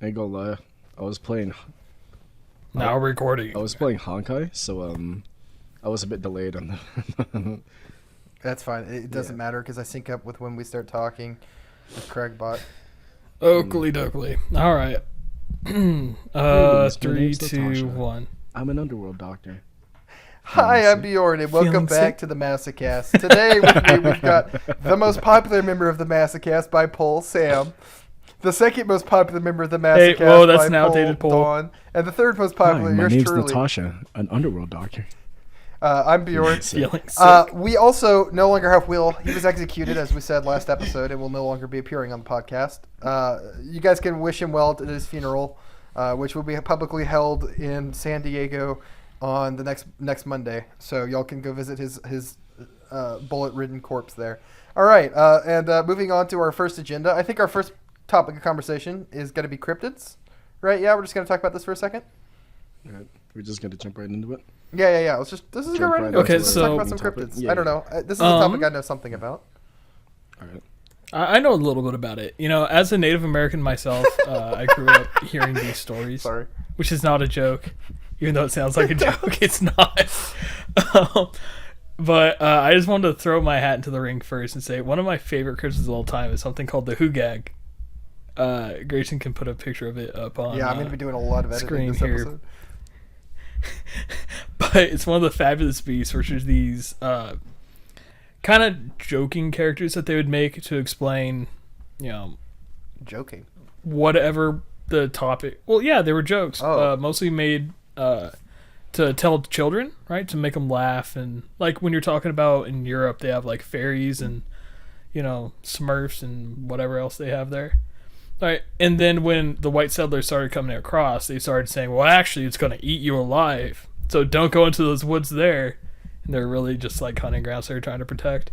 I ain't gonna lie. I was playing. Now recording. I was playing Honkai, so I was a bit delayed on the. That's fine. It doesn't matter because I sync up with when we start talking with Craigbot. Oakley dokley. All right. Three, two, one. I'm an underworld doctor. Hi, I'm Bjorn, and welcome back to the Masocast. Today with me, we've got the most popular member of the Masocast by poll, Sam. The second most popular member of the Masocast that's by an outdated poll, Dawn. And the third most popular, Hi, my yours name's truly. Natasha, an underworld doctor. I'm Bjorn. Feeling sick. We also no longer have Will. He was executed, as we said last episode, and will no longer be appearing on the podcast. You guys can wish him well at his funeral, which will be publicly held in San Diego on the next Monday. So y'all can go visit his bullet-ridden corpse there. All right, and moving on to our first agenda. I think our first topic of conversation is going to be cryptids, right? Yeah, we're just going to talk about this for a second. All right, we're just gonna jump right into it. Yeah. Let's just go right into it. Okay, Let's so talk about some cryptids. Yeah, I don't know. This is a topic I know something about. All right. I know a little bit about it. You know, as a Native American myself, I grew up hearing these stories. Sorry. Which is not a joke. Even though it sounds like a joke, it's not. But I just wanted to throw my hat into the ring first and say one of my favorite cryptids of all time is something called the Hugag. Grayson can put a picture of it up on Yeah, I'm going to be doing a lot of editing this episode. But it's one of the fabulous beasts, which is these kind of joking characters that they would make to explain, Joking. whatever the topic. Well, yeah, they were jokes, Oh. mostly made to tell children, right? To make them laugh. And like when you're talking about in Europe, they have like fairies and, Smurfs and whatever else they have there. All right. And then when the white settlers started coming across, they started saying, well, actually, it's going to eat you alive. So don't go into those woods there. And they're really just like hunting grounds they're trying to protect.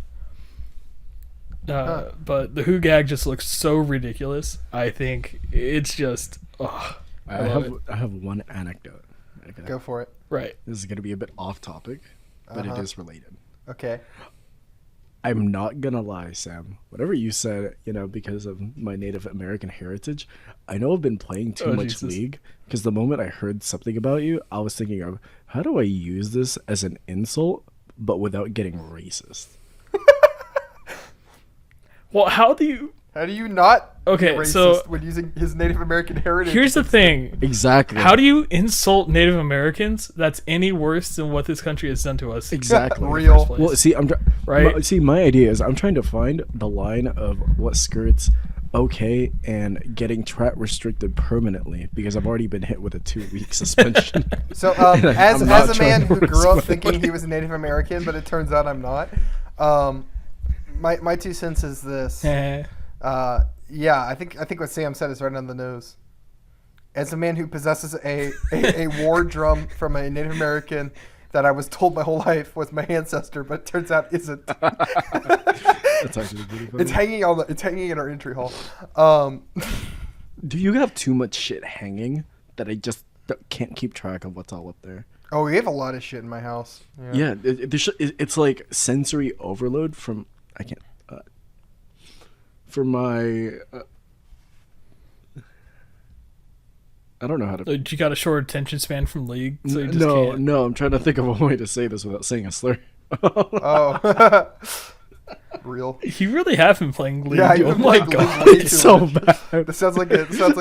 But the Hugag just looks so ridiculous. I think it's just, I have one anecdote. Okay. Go for it. right. This is gonna be a bit off topic, but it is related. Okay. I'm not gonna lie, Sam. Whatever you said, because of my Native American heritage, I know I've been playing too much Jesus. League. Because the moment I heard something about you, I was thinking of how do I use this as an insult, but without getting racist. Well, how do you... How do you not Okay, be racist so- when using his Native American heritage? Here's the thing. Exactly. How do you insult Native Americans that's any worse than what this country has done to us? exactly Real. place? Well, see, Right? my idea is I'm trying to find the line of what skirts okay and getting trap restricted permanently because I've already been hit with a 2-week suspension. So, And as I'm not a man trying to who grew up respect thinking he was a Native American, but it turns out I'm not, my 2 cents is this. Yeah, I think what Sam said is right on the nose. As a man who possesses a war drum from a Native American that I was told my whole life was my ancestor, but it turns out isn't. That's actually pretty funny. It's hanging in our entry hall. Do you have too much shit hanging that I just can't keep track of what's all up there? Oh, we have a lot of shit in my house. Yeah, it's like sensory overload from I can't. For my, I don't know how to. You got a short attention span from League, so you just can't. No, I'm trying to think of a way to say this without saying a slur. Oh. Real. You really have been playing League. Yeah, you've oh been my playing god. League way It's too so much. bad. This sounds like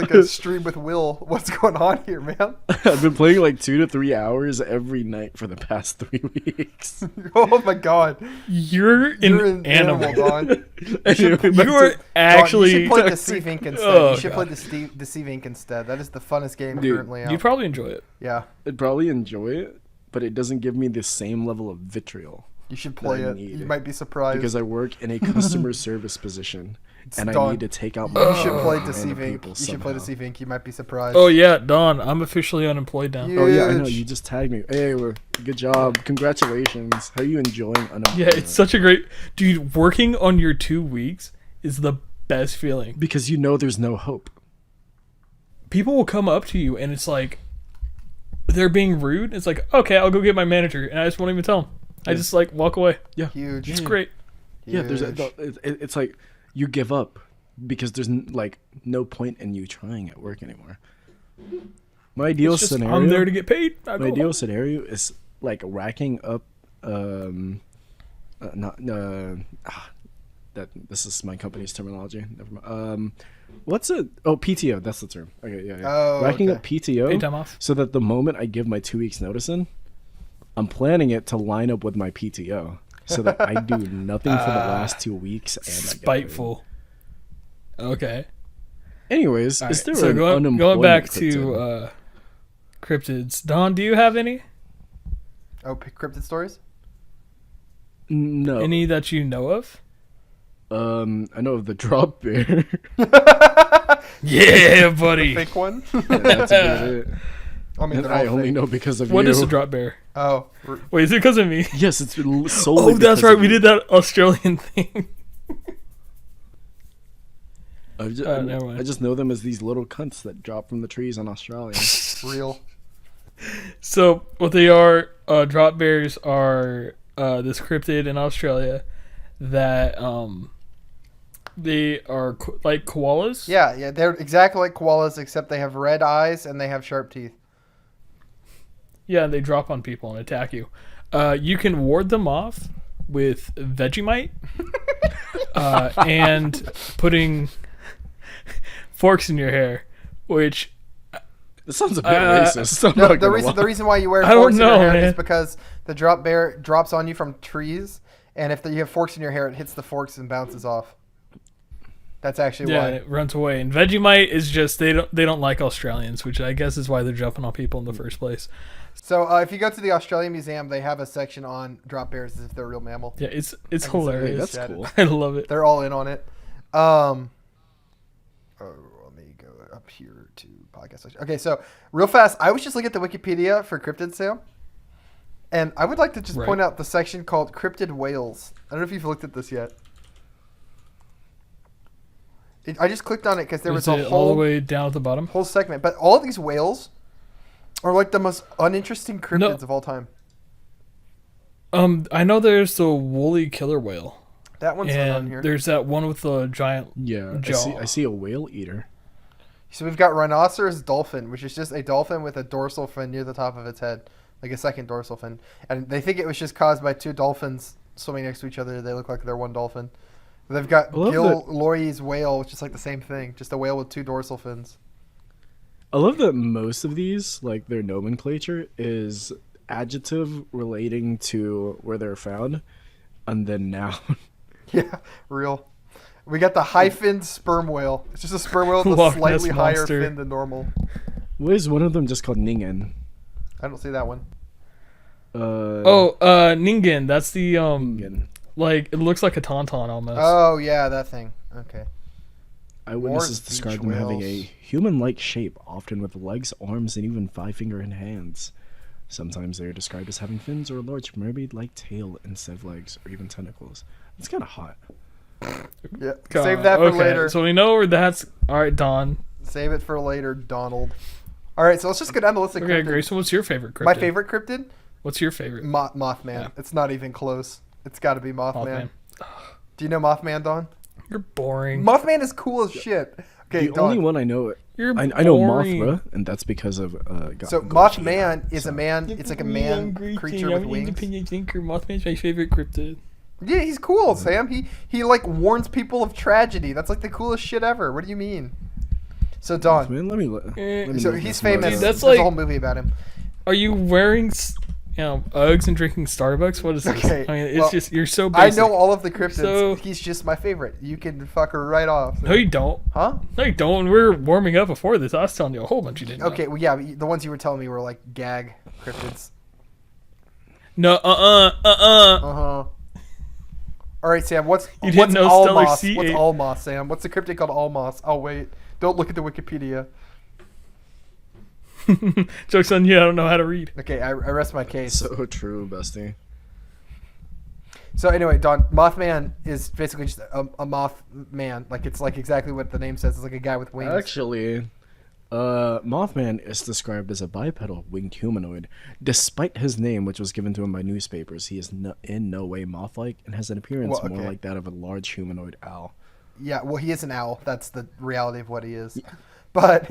a stream with Will. What's going on here, man? I've been playing like 2 to 3 hours every night for the past 3 weeks. Oh my god. You're an animal. Don. You are actually. You should play Deceive Inc. instead. Oh, you should God. play Deceive Inc. instead. That is the funnest game Dude, currently out. You'd probably enjoy it. Yeah, I'd probably enjoy it, but it doesn't give me the same level of vitriol you should play I it. need. You might be surprised. because I work in a customer service position and I done. need to take out my You should play random Deceive Inc. people You should play somehow. Deceive Inc. You might be surprised. Oh yeah, Don. I'm officially unemployed now. Yeah. Oh yeah, I know. Huge. You just tagged me. Hey, good job. Congratulations. How are you enjoying unemployment? Yeah, it's such a great dude. Working on your 2 weeks is the best feeling. because there's no hope. People will come up to you and it's like they're being rude. It's like, okay, I'll go get my manager, and I just won't even tell them. I just like walk away. Yeah, Huge. It's great. Yeah, Huge. it's like you give up because there's like no point in you trying at work anymore. My ideal scenario. I'm there to get paid. My ideal scenario is like racking up. That this is my company's terminology. Never mind. What's it? Oh, PTO. That's the term. Okay, yeah. Oh, racking okay. up PTO. Paid time off. So that the moment I give my 2 weeks notice in, I'm planning it to line up with my PTO, so that I do nothing for the last 2 weeks. And Spiteful. Okay. Anyways, All is right, there so an going unemployment back cryptid? to cryptids? Don, do you have any? Oh, cryptid stories? No. Any that you know of? I know of the drop bear. Yeah, buddy. Fake one? Yeah, that's about it. I mean, And they're I all only fake. know because of What you. is a drop bear? Oh, Wait, is it because of me? Yes, it's solely. Oh, that's because right. of We you. did that Australian thing. Never mind. I just know them as these little cunts that drop from the trees in Australia. real. So what they are, drop bears are this cryptid in Australia that they are like koalas. Yeah, they're exactly like koalas, except they have red eyes and they have sharp teeth. Yeah, they drop on people and attack you. You can ward them off with Vegemite and putting forks in your hair, which This sounds a bit racist. I'm No, not the gonna lie. reason why you wear I don't forks in your know, hair man. is because the drop bear drops on you from trees, and if you have forks in your hair, it hits the forks and bounces off. That's actually yeah, why. it runs away. And Vegemite is just they don't like Australians, which I guess is why they're jumping on people in the first place. So if you go to the Australian Museum, they have a section on drop bears as if they're a real mammal. Yeah, it's Hey, hilarious. That's cool. I love it. They're all in on it. Let me go up here to podcast section. Okay, so real fast, I was just looking at the Wikipedia for cryptids, Sam, and I would like to just point out the section called cryptid whales. I don't know if you've looked at this yet. I just clicked on it because there was a all the whole way down at the bottom. whole segment, but all of these whales are like the most uninteresting cryptids of all time. I know there's the woolly killer whale. That one's not on here. There's that one with the giant Yeah, jaw. I see a whale eater. So we've got rhinoceros dolphin, which is just a dolphin with a dorsal fin near the top of its head, like a second dorsal fin. And they think it was just caused by two dolphins swimming next to each other. They look like they're one dolphin. They've got Gil Loy's whale, which is like the same thing, just a whale with two dorsal fins. I love that most of these, like their nomenclature, is adjective relating to where they're found, and then noun. Yeah, real. We got the high-finned sperm whale. It's just a sperm whale with a Loch slightly Ness higher Monster. fin than normal. What is one of them just called Ningen? I don't see that one. Ningen. That's the Ningen. like it looks like a tauntaun almost. Oh, yeah, that thing. Okay. Eyewitnesses beach describe them having a whales. human-like shape, often with legs, arms, and even 5-finger hands. Sometimes they are described as having fins or a large mermaid-like tail instead of legs or even tentacles. It's kind of hot. Yeah. God. Save that for Okay, later. So we know where that's. All right, Don. Save it for later, Donald. All right, so let's just go down the list of Okay, cryptids. Grayson, what's your favorite cryptid? My favorite cryptid? What's your favorite? Mothman. Yeah. It's not even close. It's got to be Mothman. Mothman. Do you know Mothman, Don? You're boring. Mothman is cool as shit. Okay, The Don. only one I know, You're I know boring. Mothra, and that's because of So Gotchi. Mothman is a man. It's like a man creature with wings. Independent thinker. Mothman's my favorite cryptid. Yeah, he's cool, Sam. He like warns people of tragedy. That's like the coolest shit ever. What do you mean? So Don. Man, let me So look he's this one up. famous. Dude, that's There's like- a whole movie about him. Are you wearing, Uggs and drinking Starbucks? What is this? Okay, I mean, it's well, just you're so I basic. know all of the cryptids. So- He's just my favorite. You can fuck her right off. No, you don't. Huh? No, you don't. We're warming up before this. I was telling you a whole bunch you didn't know. Okay, well, yeah, but the ones you were telling me were like gag cryptids. No, Uh-huh. All right, Sam, what's You didn't know Stellar Almos? Sea What's ate- Almos, Sam? What's the cryptid called Almos? Oh, wait. Don't look at the Wikipedia. Joke's on you. I don't know how to read. Okay, I rest my case. So true, bestie. So anyway, Don, Mothman is basically just a moth man. Like, it's like exactly what the name says. It's like a guy with wings. Actually, Mothman is described as a bipedal winged humanoid. Despite his name, which was given to him by newspapers, he is in no way moth-like and has an appearance Well, more okay. like that of a large humanoid owl. Yeah, well, he is an owl. That's the reality of what he is. But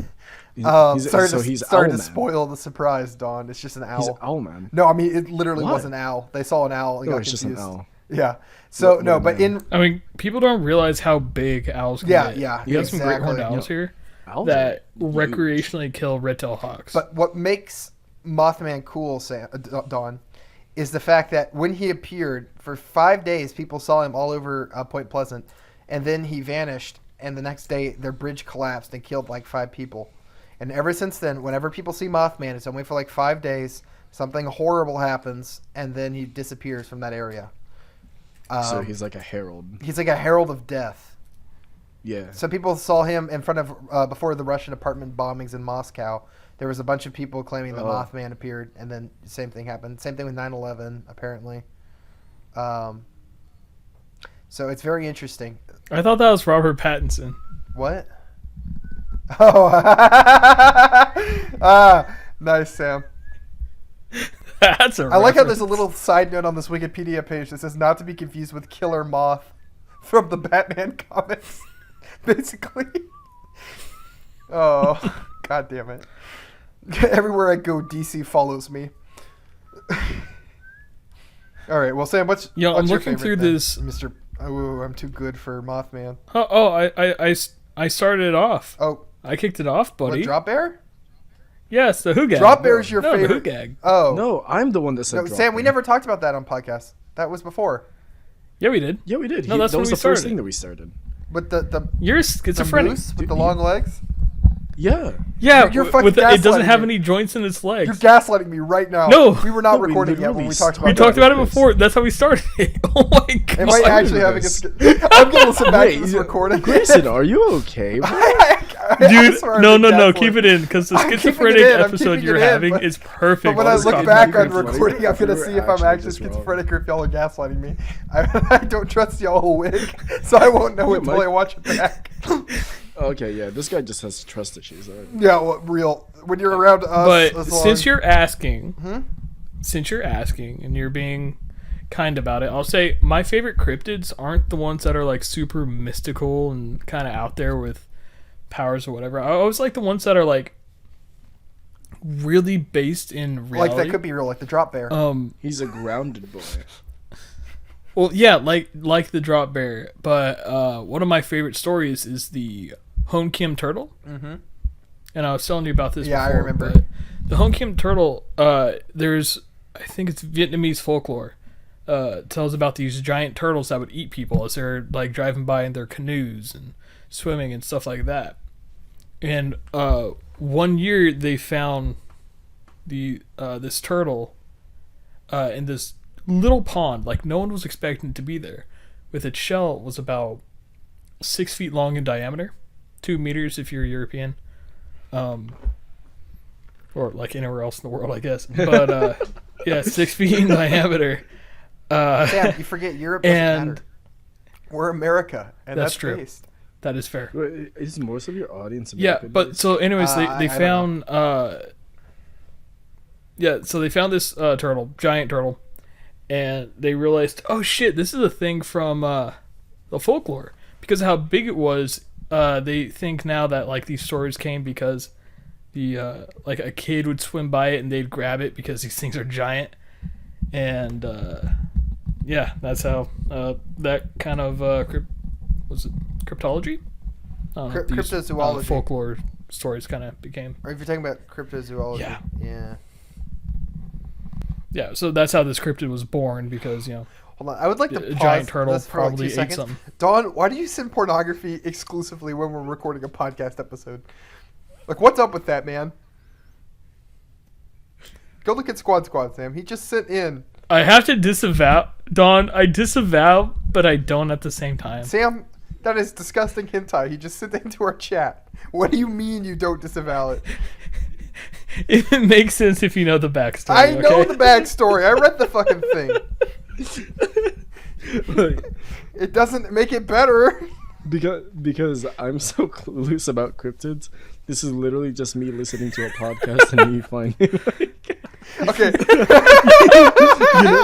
He's sorry Owl to Man. spoil the surprise, Dawn. It's just an owl. He's Owl Man. No, I mean it literally What? was an owl. They saw an owl and No, got it's confused. just an owl. Yeah. So What no, am but I? in I mean, people don't realize how big owls can Yeah, get. yeah, You got some great horned exactly. owls here Owls that are huge. recreationally kill red-tailed hawks. but what makes Mothman cool, Dawn, is the fact that when he appeared for 5 days, people saw him all over Point Pleasant, and then he vanished. And the next day, their bridge collapsed and killed like 5 people. And ever since then, whenever people see Mothman, it's only for like 5 days. Something horrible happens, and then he disappears from that area. So he's like a herald. He's like a herald of death. Yeah. So people saw him in front of before the Russian apartment bombings in Moscow. There was a bunch of people claiming that Mothman appeared, and then the same thing happened. Same thing with 9/11, apparently. So it's very interesting. I thought that was Robert Pattinson. What? Oh, nice, Sam. That's a I like how reference. there's a little side note on this Wikipedia page that says not to be confused with Killer Moth from the Batman comics. Basically. Oh, god damn it. Everywhere I go, DC follows me. All right, well, Sam, what's I'm your looking favorite through then? this. Mr. Oh, I'm too good for Mothman. I started it off. Oh, I kicked it off, what, buddy. Drop Bear? Yes, the Hoogag. Drop Bear is your no, favorite. The Hoogag. Oh. No, I'm the one that said. No, drop Sam, we bear. never talked about that on podcast. That was before. Yeah, we did. Yeah, we did. No, that's that when was we the first started. thing that we started. With the You're the schizophrenic. moose with the long legs? Yeah. Yeah, You're fucking it doesn't gaslighting have me. any joints in its legs. You're gaslighting me right now. No. We were not No, we recording yet when we literally talked about We that. talked about it this. before. That's how we started. Oh my god. Am I started actually having this. I'm going to listen back to Wait, this recording. Grayson, are you okay? Dude, no, keep it in because the I'm keeping it schizophrenic in, I'm episode keeping you're it in, having but- is perfect. But when I Let's look stop back being on gaslighting. recording, I'm going to You're see if I'm actually actually just wrong. schizophrenic or if y'all are gaslighting me. I don't trust y'all wig, so I won't know Yeah, until Mike- I watch it back. Okay, yeah, this guy just has trust issues. All right. Yeah, well, real. When you're around us, But as long- since you're asking, Hmm? and you're being kind about it, I'll say my favorite cryptids aren't the ones that are like super mystical and kind of out there with powers or whatever. I always like the ones that are like really based in reality. like that could be real, like the drop bear. He's a grounded boy. Well, yeah, like the drop bear. But one of my favorite stories is the Hon Kim turtle. Mm-hmm. And I was telling you about this Yeah, I before. remember. But the Hon Kim turtle, there's, I think it's Vietnamese folklore, tells about these giant turtles that would eat people as they're like driving by in their canoes and swimming and stuff like that. And one year they found this turtle in this little pond, like no one was expecting it to be there, with its shell was about 6 feet long in diameter, 2 meters if you're European, or like anywhere else in the world, I guess. But yeah, 6 feet in diameter. Sam, you forget Europe doesn't and- matter. We're America, and That's that's true. based. That is fair. Wait, is most of your audience Yeah, American? but so anyways, I they don't found so they found this turtle, giant turtle, and they realized, oh shit, this is a thing from the folklore because of how big it was. They think now that like these stories came because the like a kid would swim by it and they'd grab it because these things are giant, and yeah, that's how that kind of was it cryptology? I don't know, these, Cryptozoology. folklore stories kind of became. Or if you're talking about cryptozoology. Yeah. Yeah. Yeah, so that's how this cryptid was born because, you know, Hold on. I would like to a pause giant turtle this for like probably 2 ate seconds. something. Dawn, why do you send pornography exclusively when we're recording a podcast episode? Like, what's up with that, man? Go look at Squad, Sam. He just sent in. I have to disavow, Don. I disavow, but I don't at the same time. Sam, that is disgusting hentai. He just sent it into our chat. What do you mean you don't disavow it? It makes sense if you know the backstory. I know okay? the backstory. I read the fucking thing. It doesn't make it better. Because I'm so clueless about cryptids, this is literally just me listening to a podcast and me finding like Okay.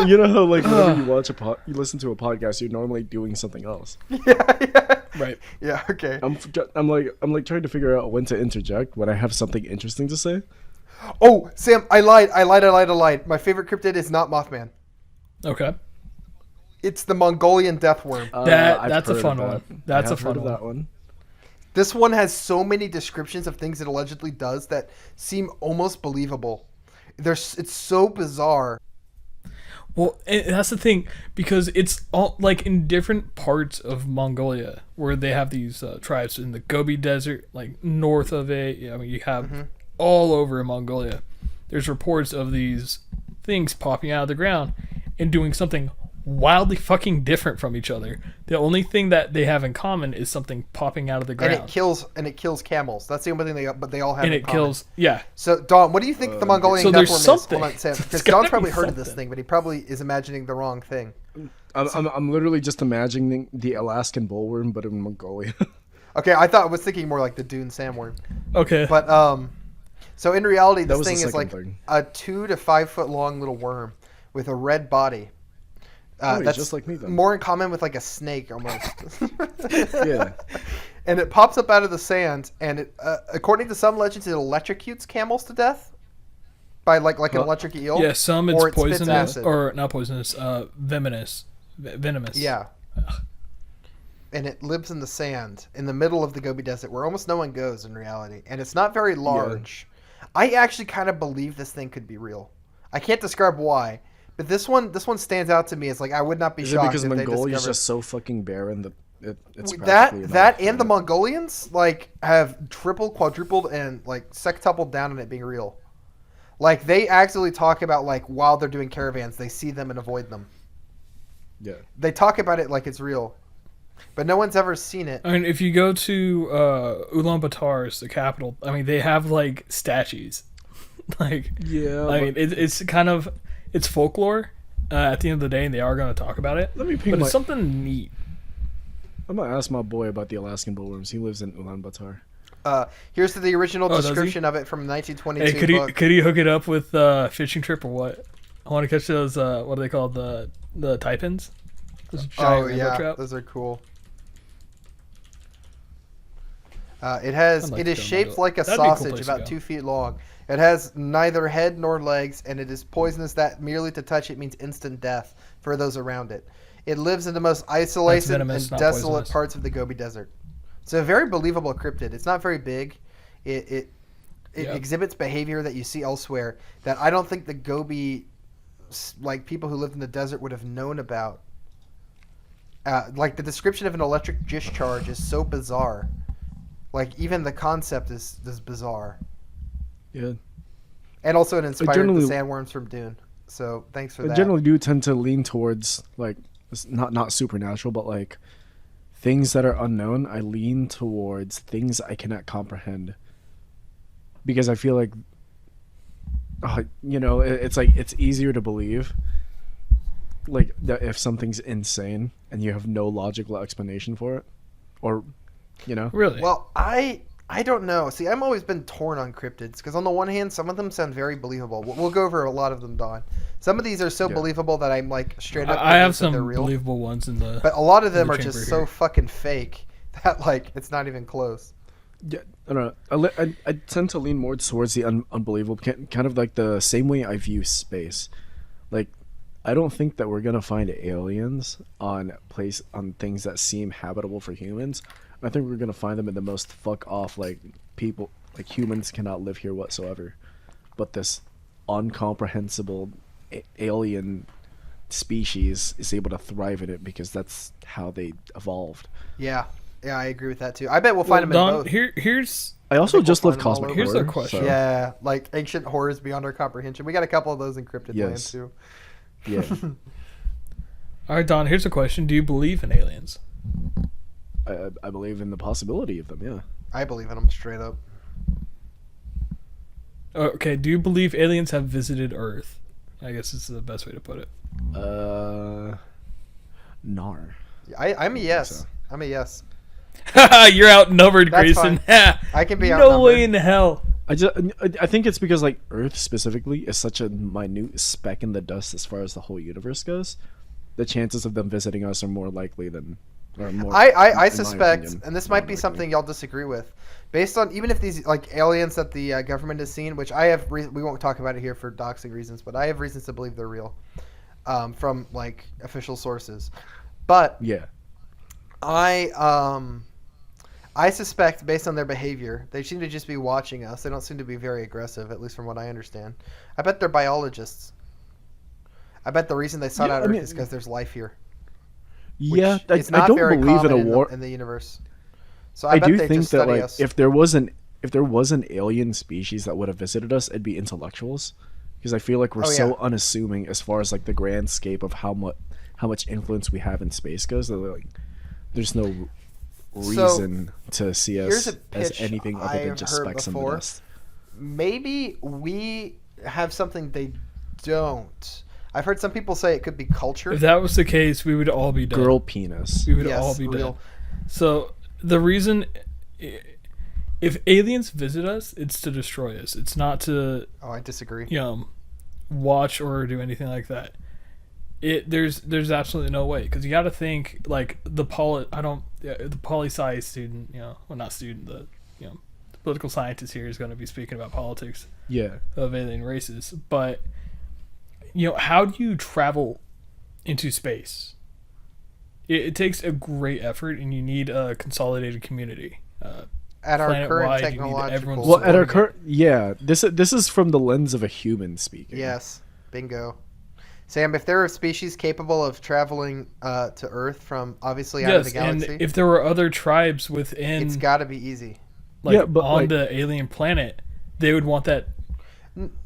You know how like whenever you watch you listen to a podcast, you're normally doing something else. Yeah. Right. Yeah. Okay. I'm like trying to figure out when to interject when I have something interesting to say. Oh, Sam, I lied. My favorite cryptid is not Mothman. Okay. It's the Mongolian deathworm. That's a fun one. That's a fun that one. This one has so many descriptions of things it allegedly does that seem almost believable. It's so bizarre. Well, and that's the thing, because it's all like in different parts of Mongolia where they have these tribes in the Gobi Desert, like north of it. I mean, you have all over Mongolia. There's reports of these things popping out of the ground and doing something wildly fucking different from each other. The only thing that they have in common is something popping out of the ground. And it kills camels. That's the only thing they all have in common. Kills, yeah. So Don, what do you think the Mongolian deathworm is? Something. Hold on, Sam, because Don's probably heard of this thing, but he probably is imagining the wrong thing. I'm literally just imagining the Alaskan bullworm, but in Mongolia. Okay, I was thinking more like the Dune sandworm. Okay. But so in reality, this thing is like thing. a 2 to 5 foot long little worm with a red body. That's just like me then. More in common with like a snake almost. Yeah. And it pops up out of the sand, and it, according to some legends, it electrocutes camels to death by like an electric eel. Yeah, some or it's it spits poisonous acid. or not poisonous, venomous. Yeah. And it lives in the sand in the middle of the Gobi Desert, where almost no one goes in reality, and it's not very large. Yeah. I actually kind of believe this thing could be real. I can't describe why. But this one stands out to me as like I would not be shocked because if Mongolia is discovered... just so fucking barren that it's that and the Mongolians like have tripled, quadrupled, and like sextupled down on it being real. Like they actually talk about like while they're doing caravans, they see them and avoid them. Yeah, they talk about it like it's real, but no one's ever seen it. I mean, if you go to Ulaanbaatar, the capital, I mean they have like statues. Like yeah, I mean it's kind of. It's folklore at the end of the day, and they are going to talk about it. But it's something neat. I'm going to ask my boy about the Alaskan bullworms. He lives in Ulaanbaatar. Here's the original description of it from 1922 Hey, could he hook it up with fishing trip or what? I want to catch those, what are they called, the taipans? Those giant rainbow trout. Those are cool. It is shaped like a sausage, about 2 feet long. It has neither head nor legs, and it is poisonous that merely to touch it means instant death for those around it. It lives in the most isolated and desolate parts of the Gobi Desert. It's a very believable cryptid. It's not very big. It exhibits behavior that you see elsewhere that I don't think the Gobi, like people who lived in the desert, would have known about. Like the description of an electric discharge is so bizarre. Like even the concept is bizarre. Yeah. And also it inspired the sandworms from Dune. So thanks for that. I generally do tend to lean towards like not supernatural, but like things that are unknown. I lean towards things I cannot comprehend. Because I feel like it's like it's easier to believe like that if something's insane and you have no logical explanation for it. Or Really? Well, I don't know. See, I've always been torn on cryptids because on the one hand, some of them sound very believable. We'll go over a lot of them, Don. Some of these are so believable that I'm like straight up. I have some believable ones in the. But a lot of them are just so fucking fake that like it's not even close. Yeah, I don't know. I tend to lean more towards the unbelievable, kind of like the same way I view space. Like, I don't think that we're gonna find aliens on things that seem habitable for humans. I think we're gonna find them in the most fuck off like people, like humans cannot live here whatsoever, but this uncomprehensible alien species is able to thrive in it because that's how they evolved. Yeah, I agree with that too. I bet we'll find them in both. Here's. I also just love cosmic horror. Here's a question. So. Yeah, like ancient horrors beyond our comprehension. We got a couple of those in Cryptid Land too. Yeah. All right, Don. Here's a question: do you believe in aliens? I believe in the possibility of them, yeah. I believe in them straight up. Okay, do you believe aliens have visited Earth? I guess it's the best way to put it. Nar. I'm a yes. So. I'm a yes. You're outnumbered, That's Grayson. I can be outnumbered. No way in hell. I think it's because like Earth specifically is such a minute speck in the dust as far as the whole universe goes. The chances of them visiting us are more likely than, or more. I in my suspect, opinion, and this more might be likely. something y'all disagree with, based on even if these like aliens that the government has seen, which I have, we won't talk about it here for doxing reasons, but I have reasons to believe they're real, from like official sources. But Yeah. I suspect, based on their behavior, they seem to just be watching us. They don't seem to be very aggressive, at least from what I understand. I bet they're biologists. I bet the reason they sought Yeah, out I Earth mean- is because there's life here. Yeah, Which is I not don't very believe in a common war. in the universe. So I bet do they think just that study like us. if there was an alien species that would have visited us, it'd be intellectuals, because I feel like we're Oh, so yeah. unassuming as far as like the grand scape of how much influence we have in space goes. That like there's no reason to see here's us a as pitch anything other than I've just heard specks in the before. dust. Maybe we have something they don't. I've heard some people say it could be culture. If that was the case, we would all be dead. Girl penis. We would Yes, all be real. dead. So the reason, if aliens visit us, it's to destroy us. It's not to Oh, I disagree. watch or do anything like that. There's absolutely no way, because you got to think like the poli-sci student, well, not student, the the political scientist here is going to be speaking about politics Yeah. of alien races, but how do you travel into space? It takes a great effort, and you need a consolidated community. At our current planet-wide, you need technological. everyone's Well, at our supporting current, yeah, this is from the lens of a human speaking. Yes, bingo. Sam, if there are species capable of traveling to Earth from obviously out of the Yes, and galaxy, if there were other tribes within, it's got to be easy. Yeah, but, on like- the alien planet, they would want that.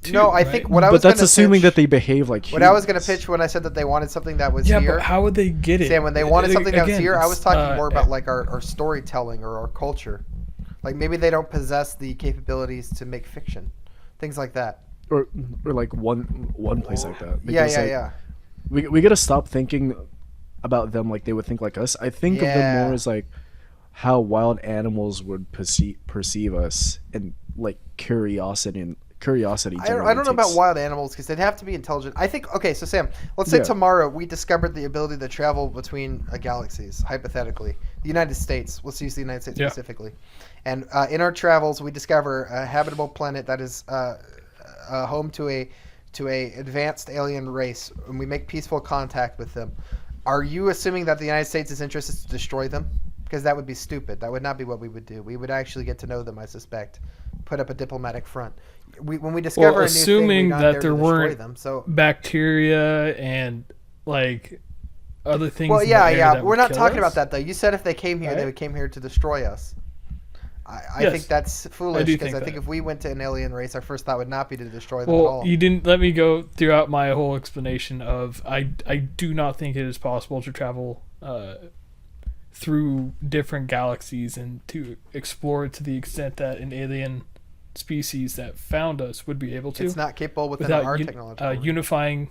Too, No, I right? think what I was But that's gonna assuming pitch, that they behave like What humans. I was going to pitch when I said that they wanted something that was Yeah, here. but how would they get it? Sam, when they wanted something that was Again, here, I was talking it's, more about like our storytelling or our culture. Like maybe they don't possess the capabilities to make fiction, things like that. or like one place like that. Yeah, Because, yeah, like, yeah. We gotta stop thinking about them like they would think like us. I think of them Yeah. more as like how wild animals would perceive us, and like curiosity. I don't know about wild animals because they'd have to be intelligent. I think, okay, so Sam, let's say Yeah. tomorrow we discovered the ability to travel between galaxies, hypothetically. The United States, let's use the United States Yeah. specifically. And in our travels, we discover a habitable planet that is home to a advanced alien race, and we make peaceful contact with them. Are you assuming that the United States' interest is to destroy them? Because that would be stupid. That would not be what we would do. We would actually get to know them, I suspect. Put up a diplomatic front. When we discover a new thing, assuming we're not that there there to destroy weren't them. So, bacteria and like other things. well, in the yeah, air yeah. that We're would not kill talking us? about that though. You said if they came here, they Right. would came here to destroy us. I Yes. think that's foolish do because think I think that. if we went to an alien race, our first thought would not be to destroy them at Well, all. you didn't let me go throughout my whole explanation of I do not think it is possible to travel through different galaxies and to explore it to the extent that an alien species that found us would be able to. It's not capable within without our technology. unifying.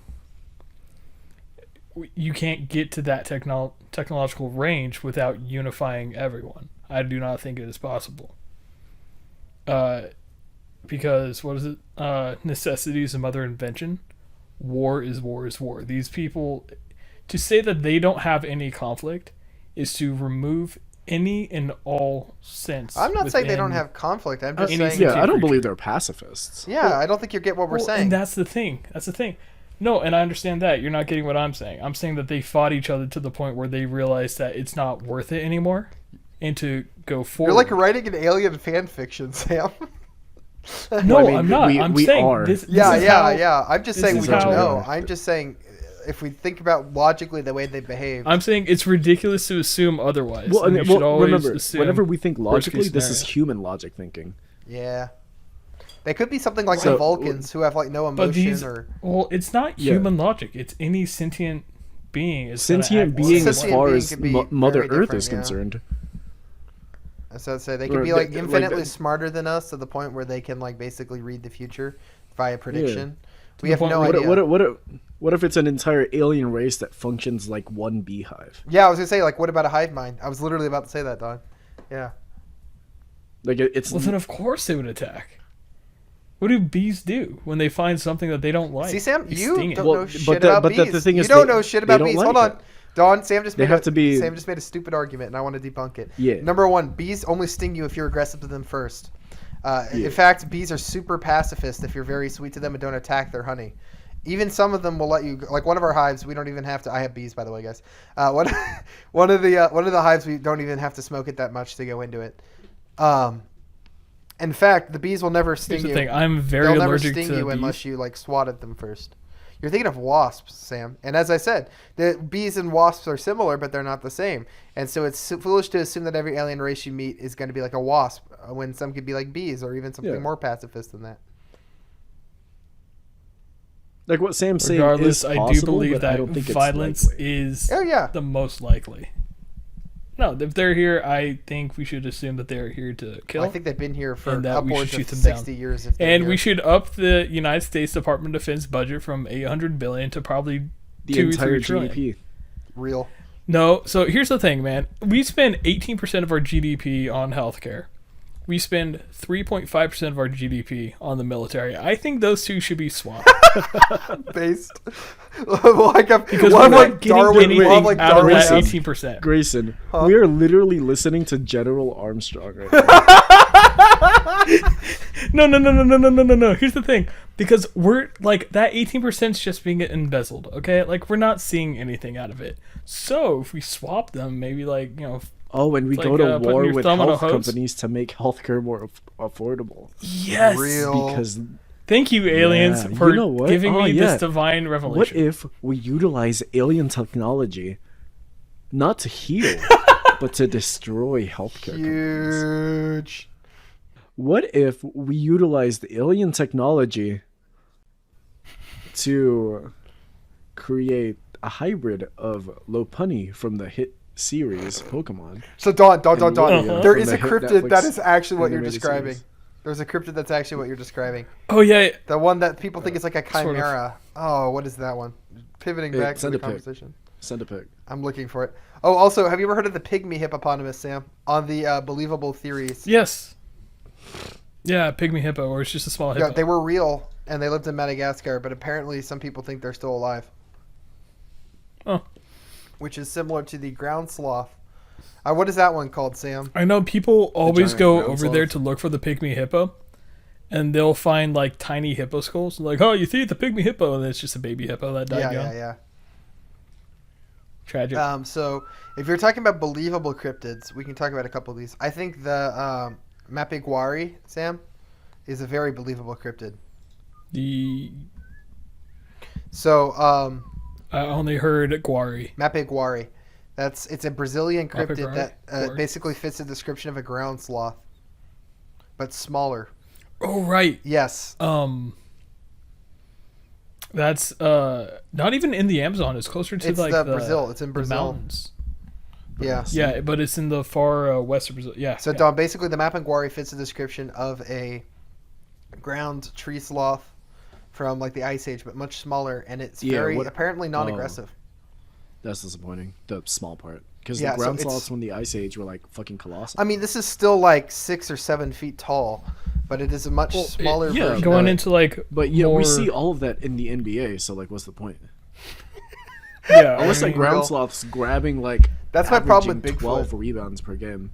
You can't get to that technological range without unifying everyone. I do not think it is possible. Because what is it? Necessity is the mother of invention. War is war is war. These people, to say that they don't have any conflict, is to remove any and all sense. I'm not saying they don't within- have conflict. I'm just any saying. Yeah, I don't creature. believe they're pacifists. Yeah, I don't think you get what we're Well, saying. and that's the thing. That's the thing. No, and I understand that. You're not getting what I'm saying. I'm saying that they fought each other to the point where they realized that it's not worth it anymore, and to go forward. You're like writing an alien fan fiction, Sam. No, Well, I mean, I'm not. we- I'm we saying are. this. Yeah, this is yeah, how, yeah. I'm just this saying is we don't how- know. I'm just saying if we think about logically the way they behave. I'm saying it's ridiculous to assume otherwise. Well, and you should always remember, assume whenever we think worst case logically, this is scenario. human logic thinking. Yeah. They could be something like So- the Vulcans who have like no emotion But these, or well, it's not Yeah. human logic. It's any sentient being. Is gonna Sentient act being, the as same Sentient far being as could be Mother very Earth different, is yeah. concerned. so I'd say they could Or be like the- like infinitely the- smarter than us to the point where they can like basically read the future via prediction. We the have point no where- idea. What if it's an entire alien race that functions like one beehive? Yeah, I was gonna say like what about a hive mind? I was literally about to say that, Don. Yeah. Like it's Well, then of course they would attack. What do bees do when they find something that they don't like? See, Sam, They you sting it. don't Well, know but shit the- about but bees. the thing You is don't they- know shit they about don't bees. like Hold on. it. Don, Sam just They made have to be- Sam just made a stupid argument, and I want to debunk it. Yeah. Number one, bees only sting you if you're aggressive to them first. Yeah. In fact, bees are super pacifist if you're very sweet to them and don't attack their honey. Even some of them will let you. Like one of our hives, we don't even have to. I have bees, by the way, guys. One of the hives, we don't even have to smoke it that much to go into it. In fact, the bees will never sting Here's the you. thing. I'm very They'll never allergic sting to you bees. unless you like swatted them first. You're thinking of wasps, Sam. And as I said, the bees and wasps are similar, but they're not the same. And so it's foolish to assume that every alien race you meet is going to be like a wasp, when some could be like bees or even something Yeah. more pacifist than that. Like what Sam's saying Regardless, is I possible, do believe but I that don't think violence it's likely. is Oh, yeah. the most likely. No, if they're here, I think we should assume that they're here to kill. Well, I think they've been here for And that we should upwards shoot of them 60 down. years. If they're And here. we should up the United States Department of Defense budget from $800 billion to probably The 2 or entire 3 trillion. GDP. Real. No, so here's the thing, man. We spend 18% of our GDP on healthcare. We spend 3.5% of our GDP on the military. I think those two should be swapped. Based. Like a, Because we'll we're have not like getting Darwin, anything we'll have like out of Darwin that Darwin. 18%. Grayson, Huh? we are literally listening to General Armstrong right now. No. Here's the thing. Because we're, like, that 18% is just being embezzled, okay? Like, we're not seeing anything out of it. So, if we swap them, maybe, like, you know... Oh, and we It's go like, to putting war your with thumb on a health hose. companies to make healthcare more affordable. Yes! Real. Because Thank you, aliens, Yeah, for you know what? giving Oh, me yeah. this divine revelation. what if we utilize alien technology not to heal, but to destroy healthcare companies? Huge. What if we utilize the alien technology to create a hybrid of Lopunny from the hit series Pokemon? So Don. Lugia There from is the a hit cryptid that Netflix is actually what you're animated describing. series. There's a cryptid that's actually what you're describing. Oh, yeah. The one that people think is like a Sort of. chimera. Oh, what is that one? Pivoting back to the Centipede. conversation. Send a pic. I'm looking for it. Oh, also, have you ever heard of the pygmy hippopotamus, Sam? On the Believable Theories. Yes. Yeah, pygmy hippo, or it's just a small hippo. Yeah, they were real, and they lived in Madagascar, but apparently some people think they're still alive. Oh. Which is similar to the ground sloth. What is that one called, Sam? I know people always giant go ground over there sloth. to look for the pygmy hippo, and they'll find like tiny hippo skulls. Like, oh, you see the pygmy hippo, and it's just a baby hippo that died young. Yeah. Tragic. So if you're talking about believable cryptids, we can talk about a couple of these. I think the Mapiguari, Sam, is a very believable cryptid. So I only heard Guari. Mapiguari, it's a Brazilian cryptid Mapiguari? that Guari. basically fits the description of a ground sloth, but smaller. Oh right. Yes. That's not even in the Amazon. It's closer to It's like the the Brazil. It's in the Brazil. mountains. Yeah. Yeah, but it's in the far west of Brazil. Yeah. So yeah. Don, basically the Mapiguari fits the description of a ground tree sloth from like the Ice Age, but much smaller, and it's Yeah, very what- apparently non-aggressive. That's disappointing. The small part. Because Yeah, the so ground it's- sloths from the Ice Age were like fucking colossal. I mean, this is still like 6 or 7 feet tall, but it is a much Well, smaller yeah, version. Going of it. into like But yeah, more... we see all of that in the NBA, so like what's the point? yeah, Unless I like mean, ground real- sloths grabbing like That's my problem with averaging Bigfoot. 12 rebounds per game.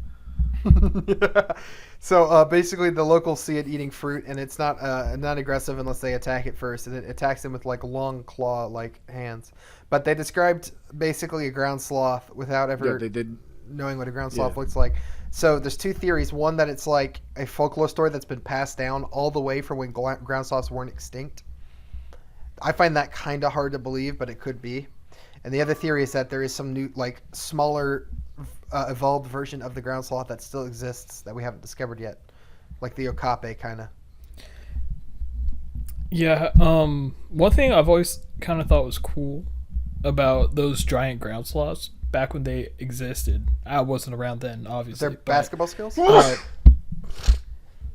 So basically, the locals see it eating fruit, and it's not aggressive unless they attack it first, and it attacks them with like long claw-like hands. But they described basically a ground sloth without Yeah, ever they did. knowing what a ground sloth Yeah. looks like. So there's two theories. One, that it's like a folklore story that's been passed down all the way from when ground sloths weren't extinct. I find that kind of hard to believe, but it could be. And the other theory is that there is some new, like, smaller, evolved version of the ground sloth that still exists that we haven't discovered yet, like the okape kind of. Yeah. One thing I've always kind of thought was cool about those giant ground sloths back when they existed. I wasn't around then, obviously. Their but- basketball skills?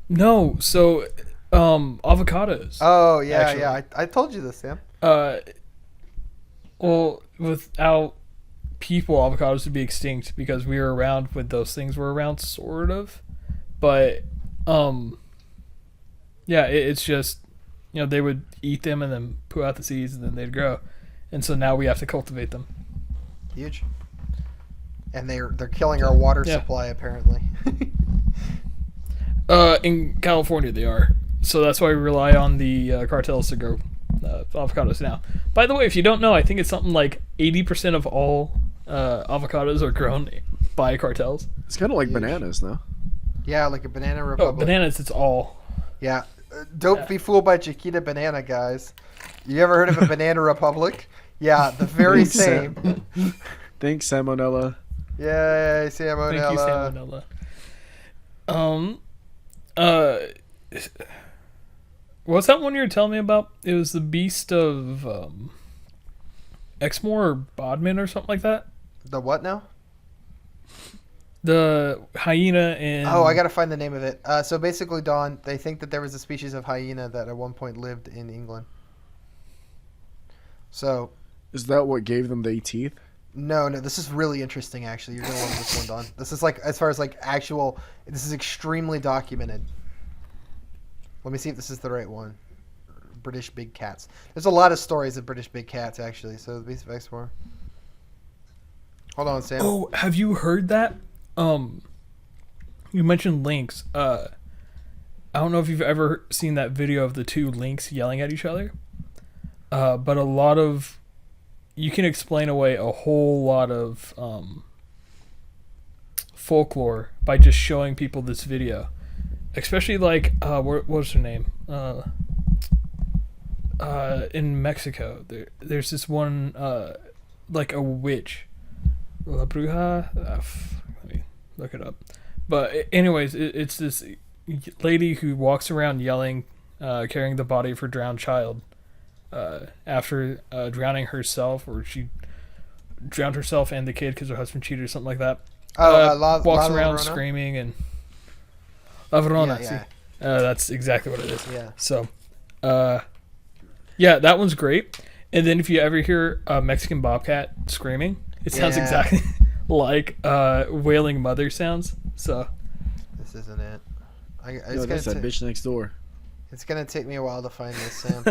No. So, avocados. Oh yeah, Actually. yeah. I told you this, Sam. Well, without people, avocados would be extinct because we were around when those things were around, sort of. But, Yeah, it's just, they would eat them and then poo out the seeds and then they'd grow. And so now we have to cultivate them. Huge. And they're killing our water Yeah. supply, apparently. In California they are. So that's why we rely on the cartels to grow avocados now. By the way, if you don't know, I think it's something like 80% of all avocados are grown by cartels. It's kind of like Huge. bananas, no? Yeah, like a banana Oh, republic. bananas, it's all. Yeah. Don't be fooled by Chiquita Banana, guys. You ever heard of a banana republic? Yeah, the very Thanks, same. Thanks, Salmonella. Yay, salmonella. Thank you, Salmonella. What's that one you were telling me about? It was the beast of Exmoor or Bodmin or something like that. The what now? The hyena and Oh, I gotta find the name of it. So basically, Don, they think that there was a species of hyena that at one point lived in England. So, Is that what gave them the teeth? no, this is really interesting, actually. You're gonna love this one, Don. This is like, as far as like actual, this is extremely documented. Let me see if this is the right one. British big cats. There's a lot of stories of British big cats, actually. So, the Beast of Exmoor. Hold on, Sam. Oh, have you heard that? You mentioned lynx. I don't know if you've ever seen that video of the two lynx yelling at each other. But you can explain away a whole lot of folklore by just showing people this video. Especially like, what was her name? In Mexico, there's this one, like a witch. La Bruja? Let me look it up. But anyways, it's this lady who walks around yelling, carrying the body of her drowned child. After drowning herself, or she drowned herself and the kid because her husband cheated or something like that. Walks around screaming and La Verona. Yeah. That's exactly what it is. Yeah. So, yeah, that one's great. And then if you ever hear a Mexican bobcat screaming, it sounds Yeah. exactly like wailing mother sounds. So This isn't it. Yo, that's that bitch next door. It's gonna take me a while to find this, Sam.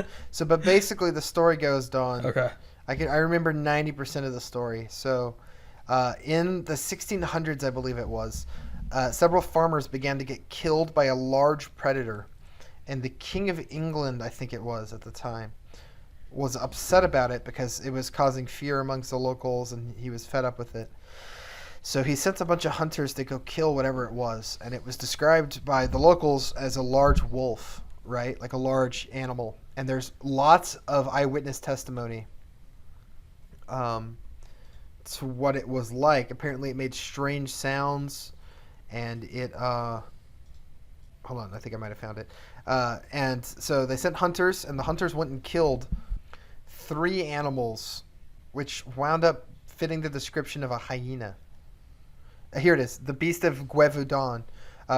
But basically, the story goes, Dawn. okay. I remember 90% of the story. So, in the 1600s, I believe it was, several farmers began to get killed by a large predator, and the King of England, I think it was at the time, was upset about it because it was causing fear amongst the locals, and he was fed up with it. So he sent a bunch of hunters to go kill whatever it was, and it was described by the locals as a large wolf, right? Like a large animal. And there's lots of eyewitness testimony to what it was like. Apparently it made strange sounds, and it hold on, I think I might have found it. And so they sent hunters, and the hunters went and killed 3 animals, which wound up fitting the description of a hyena. Here it is, the Beast of Guevaudan.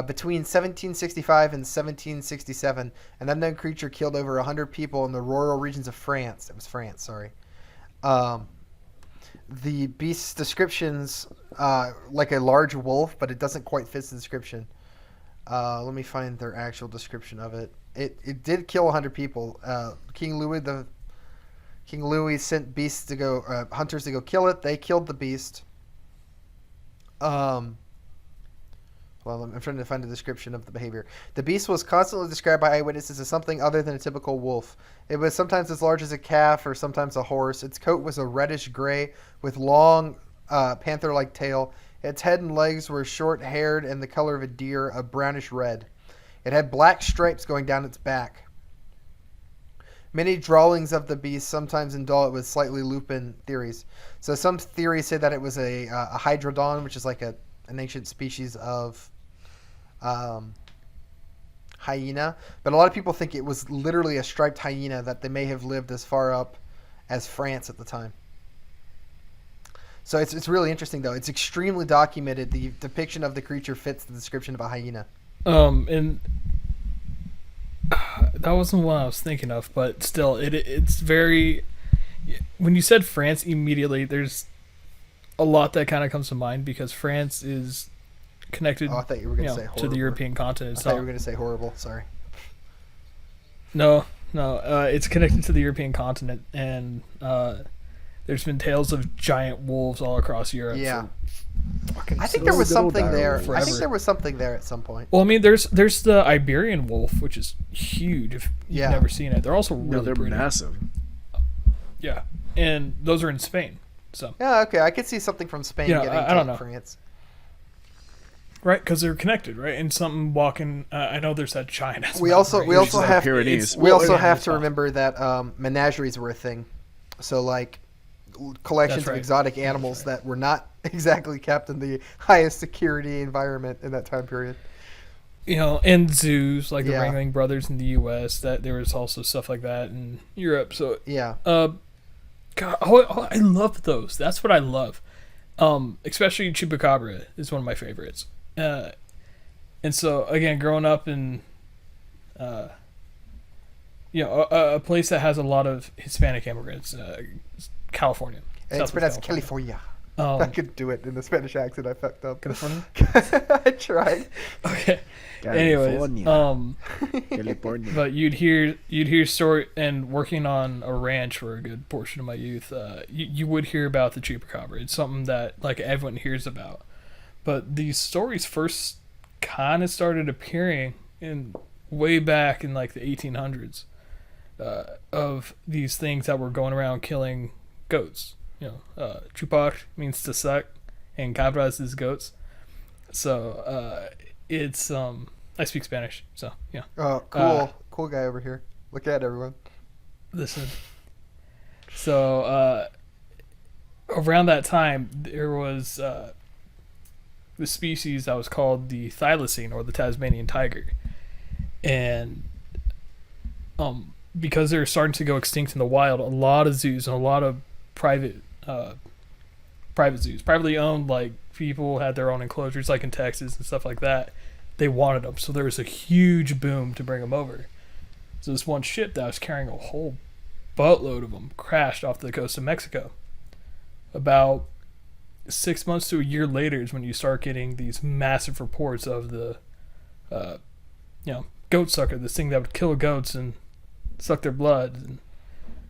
Between 1765 and 1767, an unknown creature killed over 100 people in the rural regions of France. It was France, sorry. The beast's description's like a large wolf, but it doesn't quite fit the description. Let me find their actual description of it. It did kill 100 people. King Louis sent beasts to go, hunters to go kill it. They killed the beast. Well, I'm trying to find a description of the behavior. The beast was constantly described by eyewitnesses as something other than a typical wolf. It was sometimes as large as a calf or sometimes a horse. Its coat was a reddish gray with long panther-like tail. Its head and legs were short-haired and the color of a deer, a brownish red. It had black stripes going down its back. Many drawings of the beast sometimes indulge it with slightly lupin theories. So some theories say that it was a hydrodon, which is like an ancient species of hyena. But a lot of people think it was literally a striped hyena, that they may have lived as far up as France at the time. So it's really interesting, though. It's extremely documented. The depiction of the creature fits the description of a hyena. And that wasn't what I was thinking of, but still, it's very. When you said France, immediately there's a lot that kind of comes to mind because France is connected. Oh, I thought you were going to say horrible. To the European continent. I thought you were going to say horrible. Sorry. No, no. It's connected to the European continent, and there's been tales of giant wolves all across Europe. Yeah. Fucking I think so there was good old something there. direwolves. I think there was something there at some point. Well, I mean, there's the Iberian wolf, which is huge. If you've Yeah. never seen it, they're also really No, they're pretty. massive. Yeah, and those are in Spain. So Yeah, okay. I could see something from Spain Yeah, getting I to don't know. France. right, because they're connected, right? And something walking. I know there's that giant. We also have Pyrenees. we also yeah, have it's to awesome. remember that menageries were a thing. So like collections That's right. of exotic animals that were not exactly kept in the highest security environment in that time period. And zoos like the Yeah. Ringling Brothers in the U.S. That there was also stuff like that in Europe. So Yeah. God, I love those. That's what I love. Especially Chupacabra is one of my favorites. And so again, growing up in, a place that has a lot of Hispanic immigrants, California. It's Southwest pronounced California. I Um, could do it in the Spanish accent. I fucked up. California. I tried. Okay. Anyways, California. but you'd hear story, and working on a ranch for a good portion of my youth, you would hear about the chupacabra. It's something that like everyone hears about, but these stories first kind of started appearing in way back in like the 1800s, of these things that were going around killing goats. Chupar means to suck, and cabras is goats. So it's I speak Spanish, so yeah. Oh, cool. Cool guy over here. Look at everyone. Listen. So around that time, there was the species that was called the thylacine, or the Tasmanian tiger, and because they're starting to go extinct in the wild, a lot of zoos and a lot of private zoos, privately owned, like people had their own enclosures, like in Texas and stuff like that. They wanted them, so there was a huge boom to bring them over. So this one ship that was carrying a whole boatload of them crashed off the coast of Mexico. About 6 months to a year later is when you start getting these massive reports of the, goat sucker, this thing that would kill goats and suck their blood and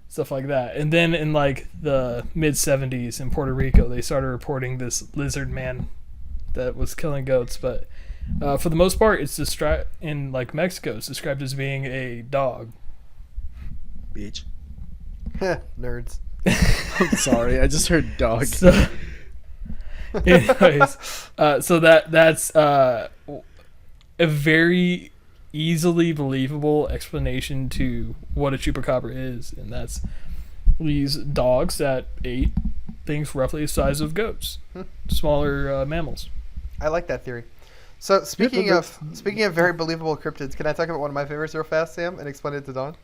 stuff like that. And then in like the mid 70s in Puerto Rico, they started reporting this lizard man that was killing goats. But for the most part, it's described in like Mexico. It's described as being a dog. Bitch. Nerds. I'm sorry, I just heard dog. So, anyways, so that's a very easily believable explanation to what a chupacabra is, and that's these dogs that ate things roughly the size of goats, smaller mammals. I like that theory. So speaking of very believable cryptids, can I talk about one of my favorites real fast, Sam, and explain it to Don?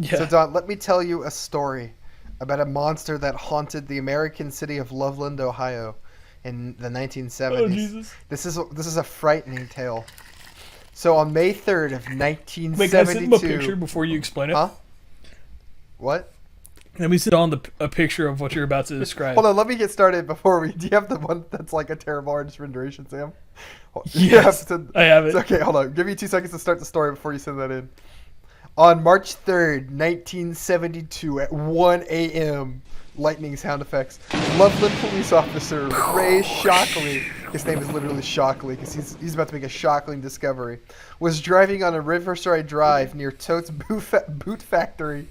Yeah. So Don, let me tell you a story about a monster that haunted the American city of Loveland, Ohio, in the 1970s. Oh, Jesus. This is a frightening tale. So on May 3rd of 1972. Wait, can I send him a picture before you explain it? Huh? What? Let me send on a picture of what you're about to describe. Hold on, let me get started before we. Do you have the one that's like a terrible artist rendition, Sam? Yes, I have it. Okay, hold on. Give me 2 seconds to start the story before you send that in. On March 3rd, 1972, at 1 a.m., lightning sound effects, Loveland police officer Ray Shockley, his name is literally Shockley because he's about to make a shockling discovery, was driving on a Riverside Drive near Tote's Boot Factory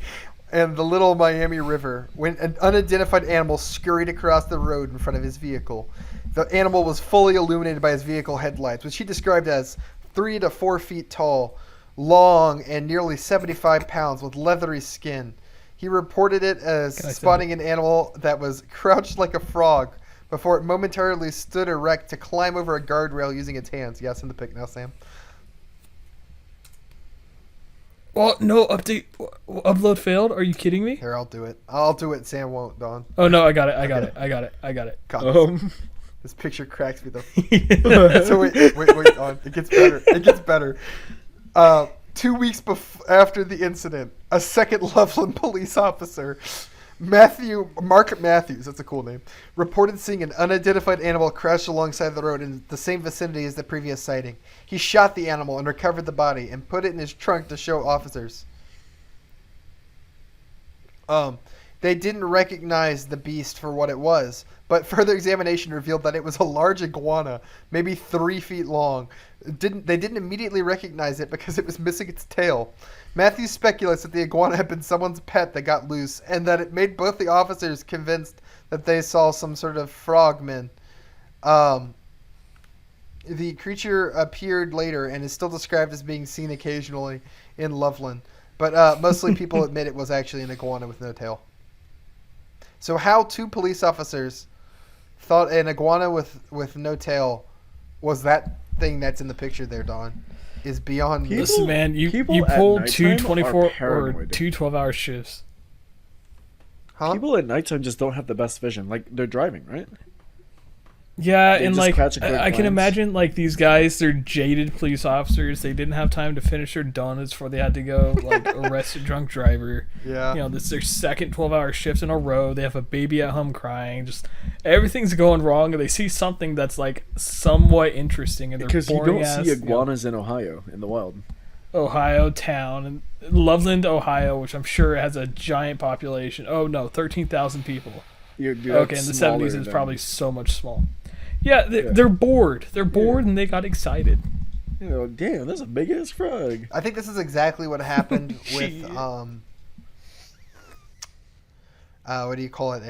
and the Little Miami River when an unidentified animal scurried across the road in front of his vehicle. The animal was fully illuminated by his vehicle headlights, which he described as 3 to 4 feet tall, long, and nearly 75 pounds with leathery skin. He reported it as spotting an animal that was crouched like a frog before it momentarily stood erect to climb over a guardrail using its hands. Yes, in the pic now, Sam. Well, no update. Upload failed. Are you kidding me? Here, I'll do it. I'll do it. Sam won't, Don. Oh no, I got it. God, this picture cracks me though. So wait, Don. It gets better. 2 weeks after the incident, a second Loveland police officer, Mark Matthews, that's a cool name, reported seeing an unidentified animal crash alongside the road in the same vicinity as the previous sighting. He shot the animal and recovered the body and put it in his trunk to show officers. They didn't recognize the beast for what it was, but further examination revealed that it was a large iguana, maybe 3 feet long. They didn't immediately recognize it because it was missing its tail. Matthews speculates that the iguana had been someone's pet that got loose, and that it made both the officers convinced that they saw some sort of frogman. The creature appeared later and is still described as being seen occasionally in Loveland, but mostly people admit it was actually an iguana with no tail. So how 2 police officers thought an iguana with no tail was that thing that's in the picture there, Don, is beyond me. Listen, man, you pulled 2 24 or 2 12-hour shifts. Huh? People at nighttime just don't have the best vision. Like, they're driving, right? Yeah, They and just like catch a quick I can glance. imagine like these guys, they're jaded police officers. They didn't have time to finish their donuts before they had to go like arrest a drunk driver. Yeah. You know, this is their second 12-hour shift in a row. They have a baby at home crying. Just everything's going wrong, and they see something that's like somewhat interesting, and they're Because you boring don't ass, see iguanas in Ohio, in the wild. Ohio town and Loveland, Ohio, which I'm sure has a giant population. Oh no, 13,000 people. Okay, in the 70s it's probably so much small. Yeah, they're bored. They're bored and they got excited. You know, damn, that's a big ass frog. I think this is exactly what happened with what do you call it?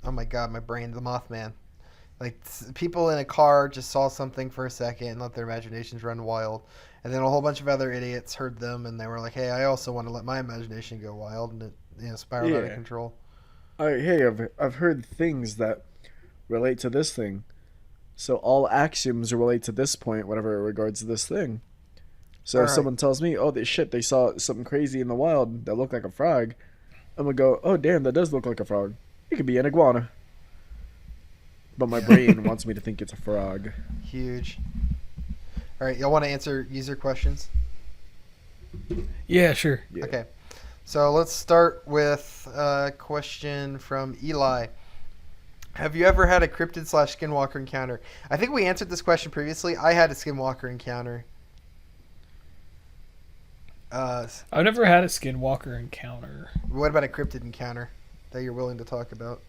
Oh my god, my brain, the Mothman. Like people in a car just saw something for a second and let their imaginations run wild, and then a whole bunch of other idiots heard them and they were like, "Hey, I also want to let my imagination go wild," and it spiraled out of control. I've heard things that relate to this thing, so all axioms relate to this point, whatever it regards to this thing. So if someone tells me, "Oh, they saw something crazy in the wild that looked like a frog," I'm gonna go, "Oh, damn, that does look like a frog. It could be an iguana." But my brain wants me to think it's a frog. Huge. All right, y'all want to answer user questions? Yeah, sure. Yeah. Okay. So let's start with a question from Eli. Have you ever had a cryptid/skinwalker encounter? I think we answered this question previously. I had a skinwalker encounter. I've never had a skinwalker encounter. What about a cryptid encounter that you're willing to talk about?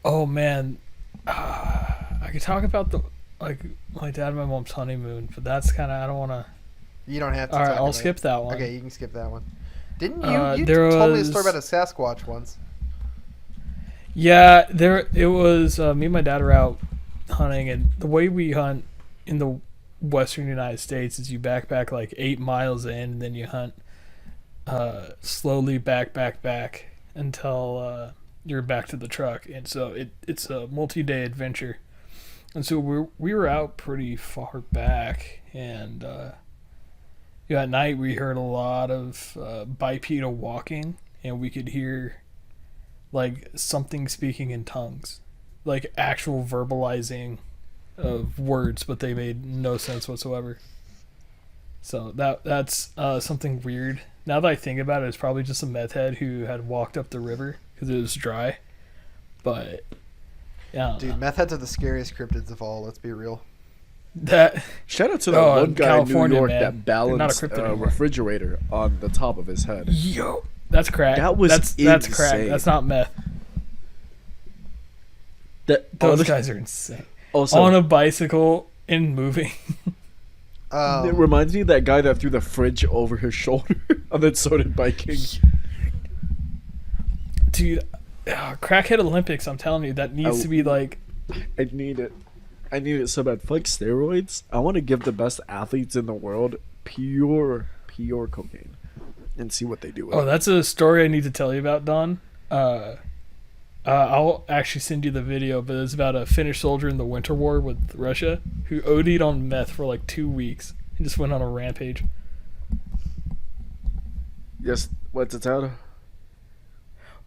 Oh man, I could talk about my dad and my mom's honeymoon, but that's kind of I don't want to. You don't have to. All right, talk I'll about skip it. that one. Okay, you can skip that one. Didn't you? You there told me a was- story about a Sasquatch once. Yeah, it was me and my dad were out hunting, and the way we hunt in the western United States is you backpack like 8 miles in, and then you hunt slowly back until you're back to the truck, and so it's a multi-day adventure. And so we were out pretty far back, and at night we heard a lot of bipedal walking, and we could hear like something speaking in tongues, like actual verbalizing of words, but they made no sense whatsoever. So that's something weird. Now that I think about it, it's probably just a meth head who had walked up the river because it was dry. But yeah, Dude, meth heads are the scariest cryptids of all. Let's be real. that Shout out to that one guy California, in New York man. that They're not a balanced cryptid a anymore. refrigerator on the top of his head. yo, that's crack. That was that's crack. insane. That's not meth. Those guys are insane. Also, On a bicycle and moving. it reminds me of that guy that threw the fridge over his shoulder and then started biking. Dude, crackhead Olympics, I'm telling you, that needs to be like. I need it. I need it so bad. For like steroids, I want to give the best athletes in the world pure cocaine and see what they do with Oh, it. that's a story I need to tell you about, Don. I'll actually send you the video, but it's about a Finnish soldier in the Winter War with Russia who OD'd on meth for like 2 weeks and just went on a rampage. Yes, what's it out?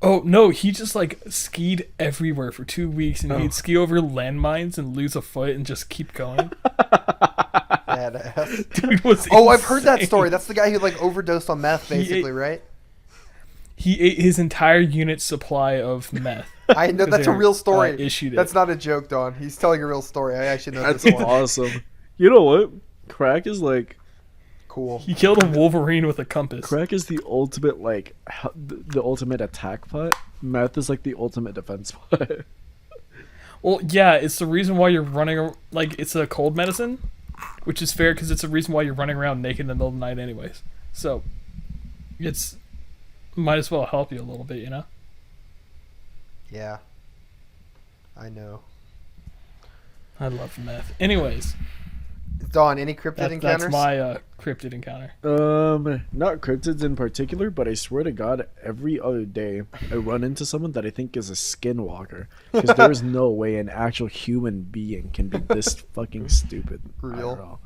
Oh, no, he just like skied everywhere for 2 weeks and Oh. he'd ski over landmines and lose a foot and just keep going. Badass. Yes. Dude was Oh, I've heard that insane. story. That's the guy who like overdosed on meth, basically, right? He ate his entire unit supply of meth. I know 'Cause that's a they, real story. Issued it. That's not a joke, Don. He's telling a real story. I actually know That's this one. awesome. You know what? Crack is like Cool. He killed a Wolverine with a compass. crack is the ultimate like the ultimate attack pot. Meth is like the ultimate defense pot. Well, yeah, it's the reason why you're running. Like, it's a cold medicine, which is fair because it's the reason why you're running around naked in the middle of the night, anyways. So, it's might as well help you a little bit, you know. Yeah. I know. I love meth. Anyways, Don, any cryptid encounters? that's my cryptid encounter. Not cryptids in particular, but I swear to God, every other day I run into someone that I think is a skinwalker. Because there's no way an actual human being can be this fucking stupid. Real.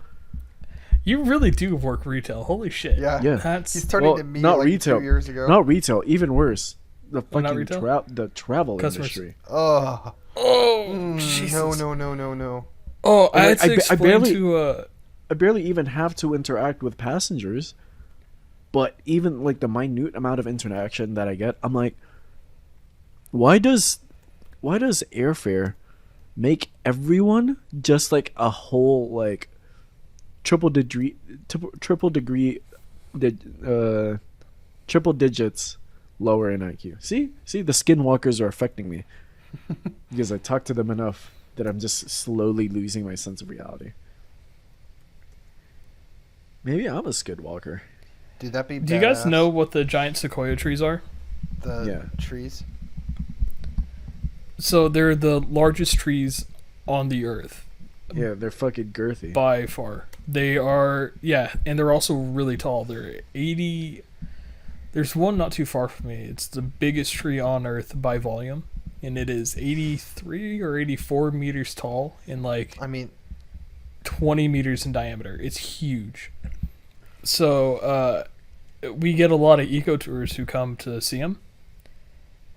You really do work retail. Holy shit. Yeah. Yeah. That's He's turning to me not like retail. 2 years ago. Not retail. Even worse, the Oh, not fucking retail? the travel Customers. industry. Ugh. oh Jesus. No. Oh, I And had to I explain barely- to I barely even have to interact with passengers, but even like the minute amount of interaction that I get, I'm like, why does airfare make everyone just like a whole like triple digits lower in IQ? See, the skinwalkers are affecting me because I talk to them enough that I'm just slowly losing my sense of reality. Maybe I'm a skinwalker. Dude, that'd be do you guys badass. know what the giant sequoia trees are? The Yeah. trees? So they're the largest trees on the earth Yeah, they're fucking girthy. by far. They are, yeah, and they're also really tall. They're 80. There's one not too far from me. It's the biggest tree on earth by volume, and it is 83 or 84 meters tall and like I mean, 20 meters in diameter. It's huge. So we get a lot of eco tours who come to see them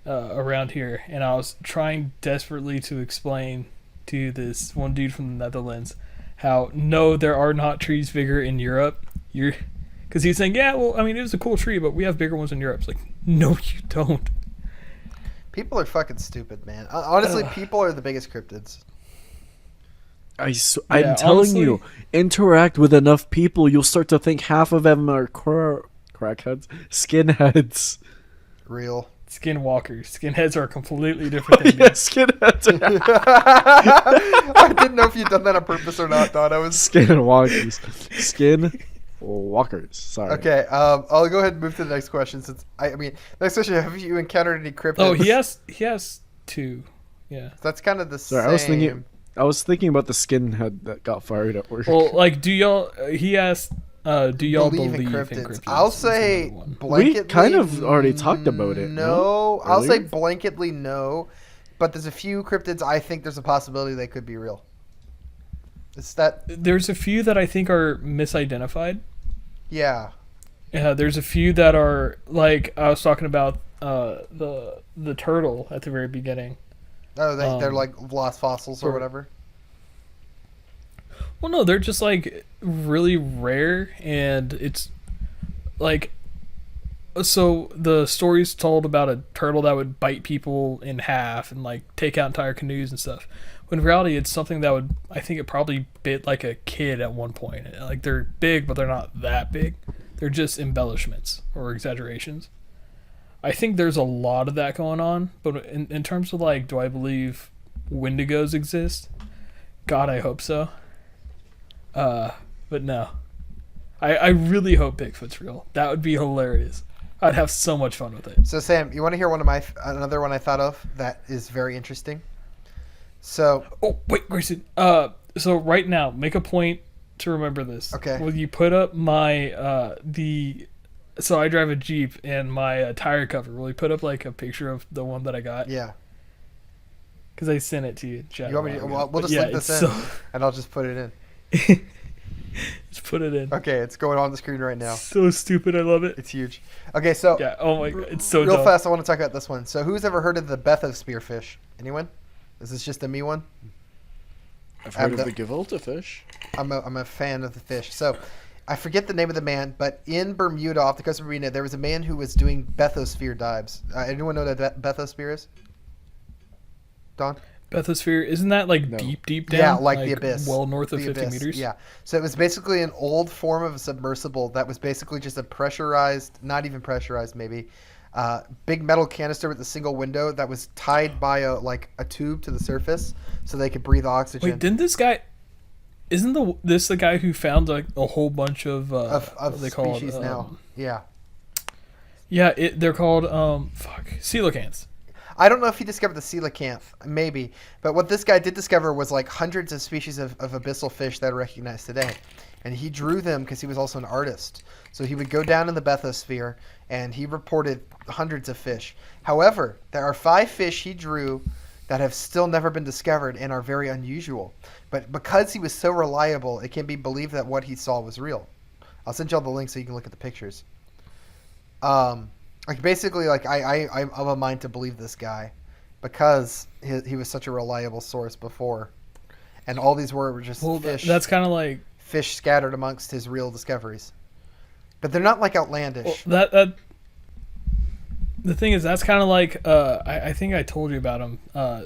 around here, and I was trying desperately to explain to this one dude from the Netherlands how no, there are not trees bigger in Europe. Because he's saying, yeah, well, I mean, it was a cool tree, but we have bigger ones in Europe. It's like, no, you don't. people are fucking stupid, man. Honestly, people are the biggest cryptids. I'm Yeah, telling honestly- you, interact with enough people, you'll start to think half of them are crackheads, skinheads. Real. Skinwalkers. Skinheads are a completely different thing. Yeah, skinheads. I didn't know if you'd done that on purpose or not, Don. I was Skinwalkers. Skinwalkers. Sorry. okay. I'll go ahead and move to the next question. Since I mean, next question: have you encountered any cryptids? Oh, he has two. Yeah. That's kind of the Sorry, same. I was thinking about the skinhead that got fired at work. Well, like, do y'all? He asked, do y'all believe believe in in cryptids. cryptids? I'll Is say another one. blanketly. We kind of already talked about it, No, no? I'll say Earlier? blanketly no, but there's a few cryptids I think there's a possibility they could be real. Is that There's a few that I think are misidentified. yeah? There's a few that are like I was talking about the turtle at the very beginning. Oh, they're like lost fossils or or- whatever. Well, no, they're just like really rare, and it's like so the story's told about a turtle that would bite people in half and like take out entire canoes and stuff. When in reality, it's something that would I think it probably bit like a kid at one point. Like they're big, but they're not that big. They're just embellishments or exaggerations. I think there's a lot of that going on, but in terms of like, do I believe Wendigos exist? God, I hope so. But no. I really hope Bigfoot's real. That would be hilarious. I'd have so much fun with it. So Sam, you want to hear another one I thought of that is very interesting? So Oh, wait, Grayson. So right now, make a point to remember this. Okay. Will you put up my, so I drive a Jeep and my tire cover. Will you put up like a picture of the one that I got? yeah, Because I sent it to you. Chat, you want me to? a while Well, ago. we'll But just yeah, link this it's in, so- and I'll just put it in. Just put it in. Okay, it's going on the screen right now. So stupid. I love it. It's huge. Okay, so Yeah. Oh my god. It's so real dumb. fast, I want to talk about this one. So who's ever heard of the Betho spearfish? Anyone? Is this just a me one? I've heard of the gefilte fish. I'm a fan of the fish. So, I forget the name of the man, but in Bermuda, off the coast of Bermuda, there was a man who was doing bathysphere dives. Anyone know what a bathysphere is? Don? Bathysphere, isn't that like No. deep down? Yeah, like the abyss. Well north of The 50 abyss, meters? Yeah. So it was basically an old form of a submersible that was basically just a pressurized, not even pressurized maybe, big metal canister with a single window that was tied by a tube to the surface so they could breathe oxygen. Wait, didn't this guy... Isn't this the guy who found like a whole bunch of what are they species called? now. Yeah. Yeah, they're called coelacanths. I don't know if he discovered the coelacanth, maybe, but what this guy did discover was like hundreds of species of abyssal fish that are recognized today, and he drew them because he was also an artist. So he would go down in the bathysphere and he reported hundreds of fish. However, there are 5 fish he drew that have still never been discovered and are very unusual. But because he was so reliable, it can be believed that what he saw was real. I'll send you all the link so you can look at the pictures. Like basically, like I'm of a mind to believe this guy because he was such a reliable source before, and all these were just fish. That's kind of like fish scattered amongst his real discoveries, but they're not like outlandish. Well, that the thing is, that's kind of like I think I told you about him,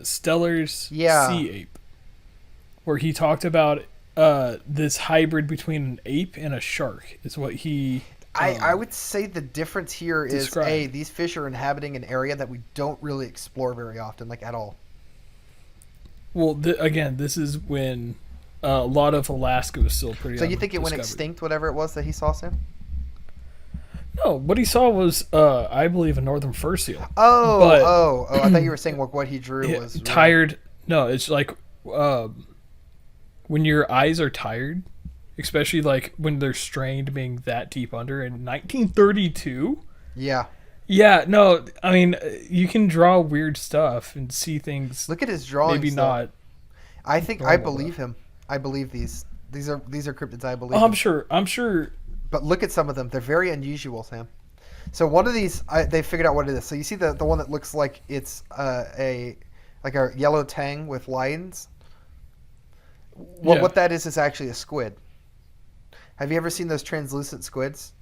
Steller's sea ape, where he talked about this hybrid between an ape and a shark is what he. I would say the difference here is described. these fish are inhabiting an area that we don't really explore very often, like at all. Well, again, this is when a lot of Alaska was still pretty. So you think it went undiscovered. extinct, whatever it was that he saw, Sam? No, what he saw was, I believe, a northern fur seal. Oh! I thought you were saying what he drew was real. Tired. No, it's like when your eyes are tired, especially like when they're strained, being that deep under in 1932. Yeah. Yeah, no, I mean, you can draw weird stuff and see things. Look at his drawings. Maybe not. I think I believe him. I believe these. These are cryptids. I believe. Oh, I'm sure. But look at some of them. They're very unusual, Sam. So one of these, they figured out what it is. So you see the one that looks like it's a yellow tang with lines. What that is actually a squid. Have you ever seen those translucent squids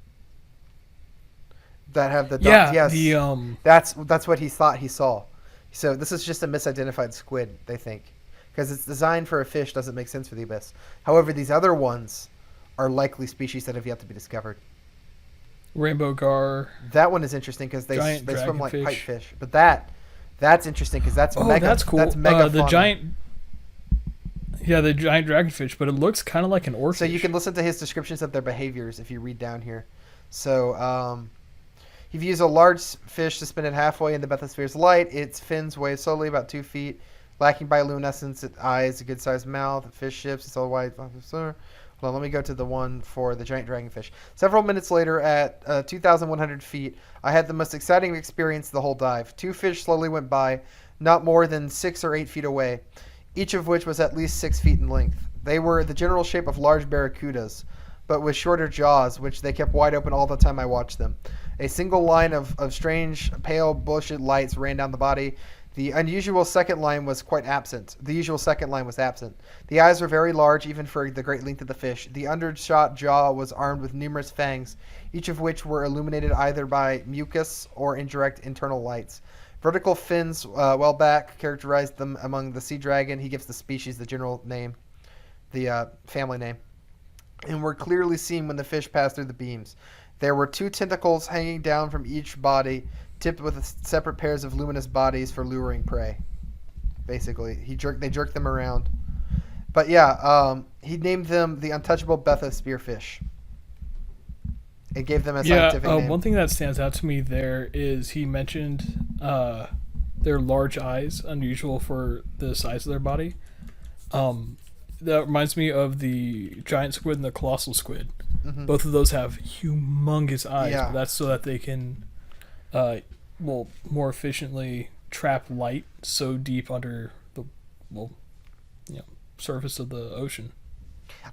that have the dots? Yes. That's what he thought he saw. So this is just a misidentified squid, they think, because it's designed for a fish. Doesn't make sense for the abyss. However, these other ones are likely species that have yet to be discovered. Rainbow gar. That one is interesting because they swim like pipefish. But that's interesting because that's mega. That's cool. That's mega. The giant dragonfish, but it looks kind of like an oarfish. So you can listen to his descriptions of their behaviors if you read down here. So he views a large fish suspended halfway in the bathysphere's light. Its fins weigh slowly about 2 feet, lacking bioluminescence, its eyes, a good-sized mouth, fish ships, it's all white. Well, let me go to the one for the giant dragonfish. Several minutes later, at 2,100 feet, I had the most exciting experience the whole dive. 2 fish slowly went by, not more than 6 or 8 feet away, each of which was at least 6 feet in length. They were the general shape of large barracudas, but with shorter jaws, which they kept wide open all the time I watched them. A single line of strange, pale, bullshit lights ran down the body. The unusual second line was quite absent. The usual second line was absent. The eyes were very large, even for the great length of the fish. The undershot jaw was armed with numerous fangs, each of which were illuminated either by mucus or indirect internal lights. Vertical fins, well back, characterized them among the sea dragon. He gives the species the general name, the family name, and were clearly seen when the fish passed through the beams. There were 2 tentacles hanging down from each body, tipped with separate pairs of luminous bodies for luring prey. Basically, they jerked them around. But yeah, he named them the untouchable bathysphere fish. It gave them a scientific name. One thing that stands out to me there is he mentioned their large eyes, unusual for the size of their body. That reminds me of the giant squid and the colossal squid. Mm-hmm. Both of those have humongous eyes. Yeah. That's so that they can more efficiently trap light so deep under the surface of the ocean.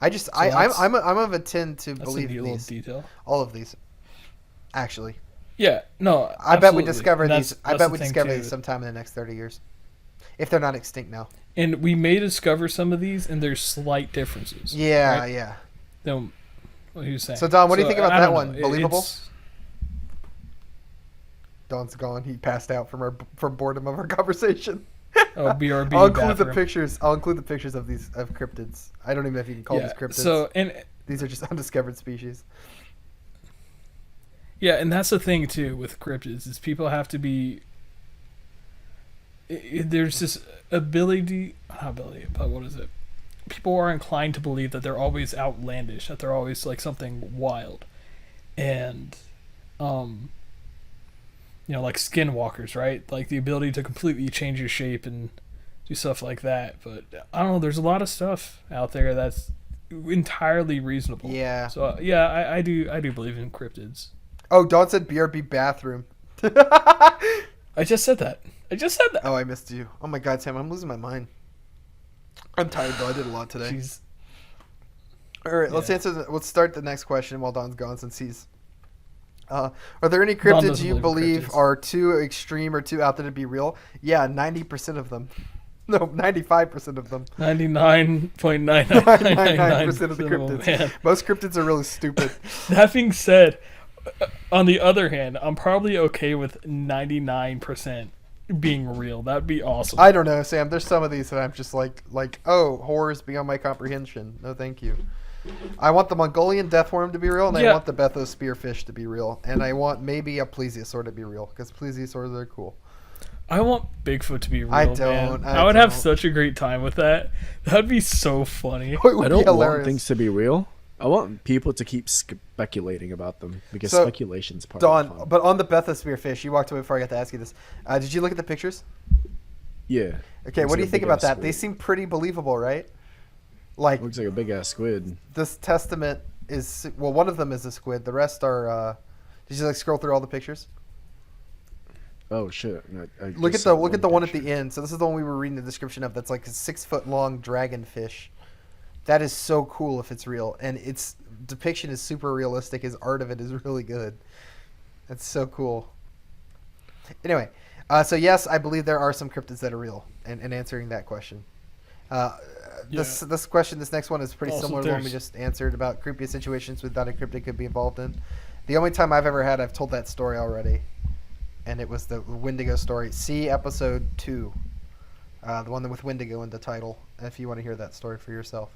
I'm of a tend to believe these. Detail. All of these, actually. Yeah, no. I bet we discover these. I bet we discover these sometime in the next 30 years. if they're not extinct now. And we may discover some of these, and there's slight differences. Yeah, right? yeah. Then, what he was saying. So Don, what do you think about I that don't one? know. Believable? It's- Don's gone. He passed out from boredom of our conversation. Oh, BRB. I'll include the bathroom. pictures. I'll include the pictures of cryptids. I don't even know if you can call these cryptids. So and These are just undiscovered species. yeah, and that's the thing too with cryptids is people have to be. There's this ability, not ability, but what is it? People are inclined to believe that they're always outlandish, that they're always like something wild, and like skinwalkers, right? Like the ability to completely change your shape and do stuff like that. But I don't know. There's a lot of stuff out there that's entirely reasonable. Yeah. So yeah, I do believe in cryptids. Oh, Don said BRB bathroom. I just said that. Oh, I missed you. Oh my God, Sam, I'm losing my mind. I'm tired though. I did a lot today. Jeez. All right, let's Yeah. Let's start the next question while Don's gone, since he's. Are there any Don cryptids doesn't you believe in believe cryptids. are too extreme or too out there to be real? Yeah, 90% of them. No, 95% of them. 99.9999% 99% of the Oh, cryptids. man. Most cryptids are really stupid. That being said, on the other hand, I'm probably okay with 99% being real. That'd be awesome. I don't know, Sam. There's some of these that I'm just like, oh, horrors beyond my comprehension. No, thank you. I want the Mongolian deathworm to be real, and I Yeah. want the Bethos spearfish to be real, and I want maybe a plesiosaur to be real, because plesiosaurs are cool. I want Bigfoot to be real. I man. don't, I I would have don't. such a great time with that. That'd be so funny. It would I be don't want hilarious. things to be real. I want people to keep speculating about them because So, speculation's part of Don, fun. but on the Bethos spearfish, you walked away before I got to ask you this. Did you look at the pictures? Yeah. Okay, Looks what do like you a think about big-ass that? They squid. seem pretty believable, right? Like, Looks like a big ass squid. this testament is, well, one of them is a squid. The rest are, did you scroll through all the pictures? Oh shit! I Look just at saw the one at picture. the end. So this is the one we were reading the description of. That's like a 6-foot long dragonfish. That is so cool if it's real, and its depiction is super realistic. His art of it is really good. That's so cool. Anyway, so yes, I believe there are some cryptids that are real, and answering that question. This next one is pretty Also, similar to the one we there's- just answered about creepy situations that a cryptid could be involved in. The only time I've ever had, I've told that story already, and it was the Wendigo story. See episode 2, the one with Wendigo in the title, if you want to hear that story for yourself.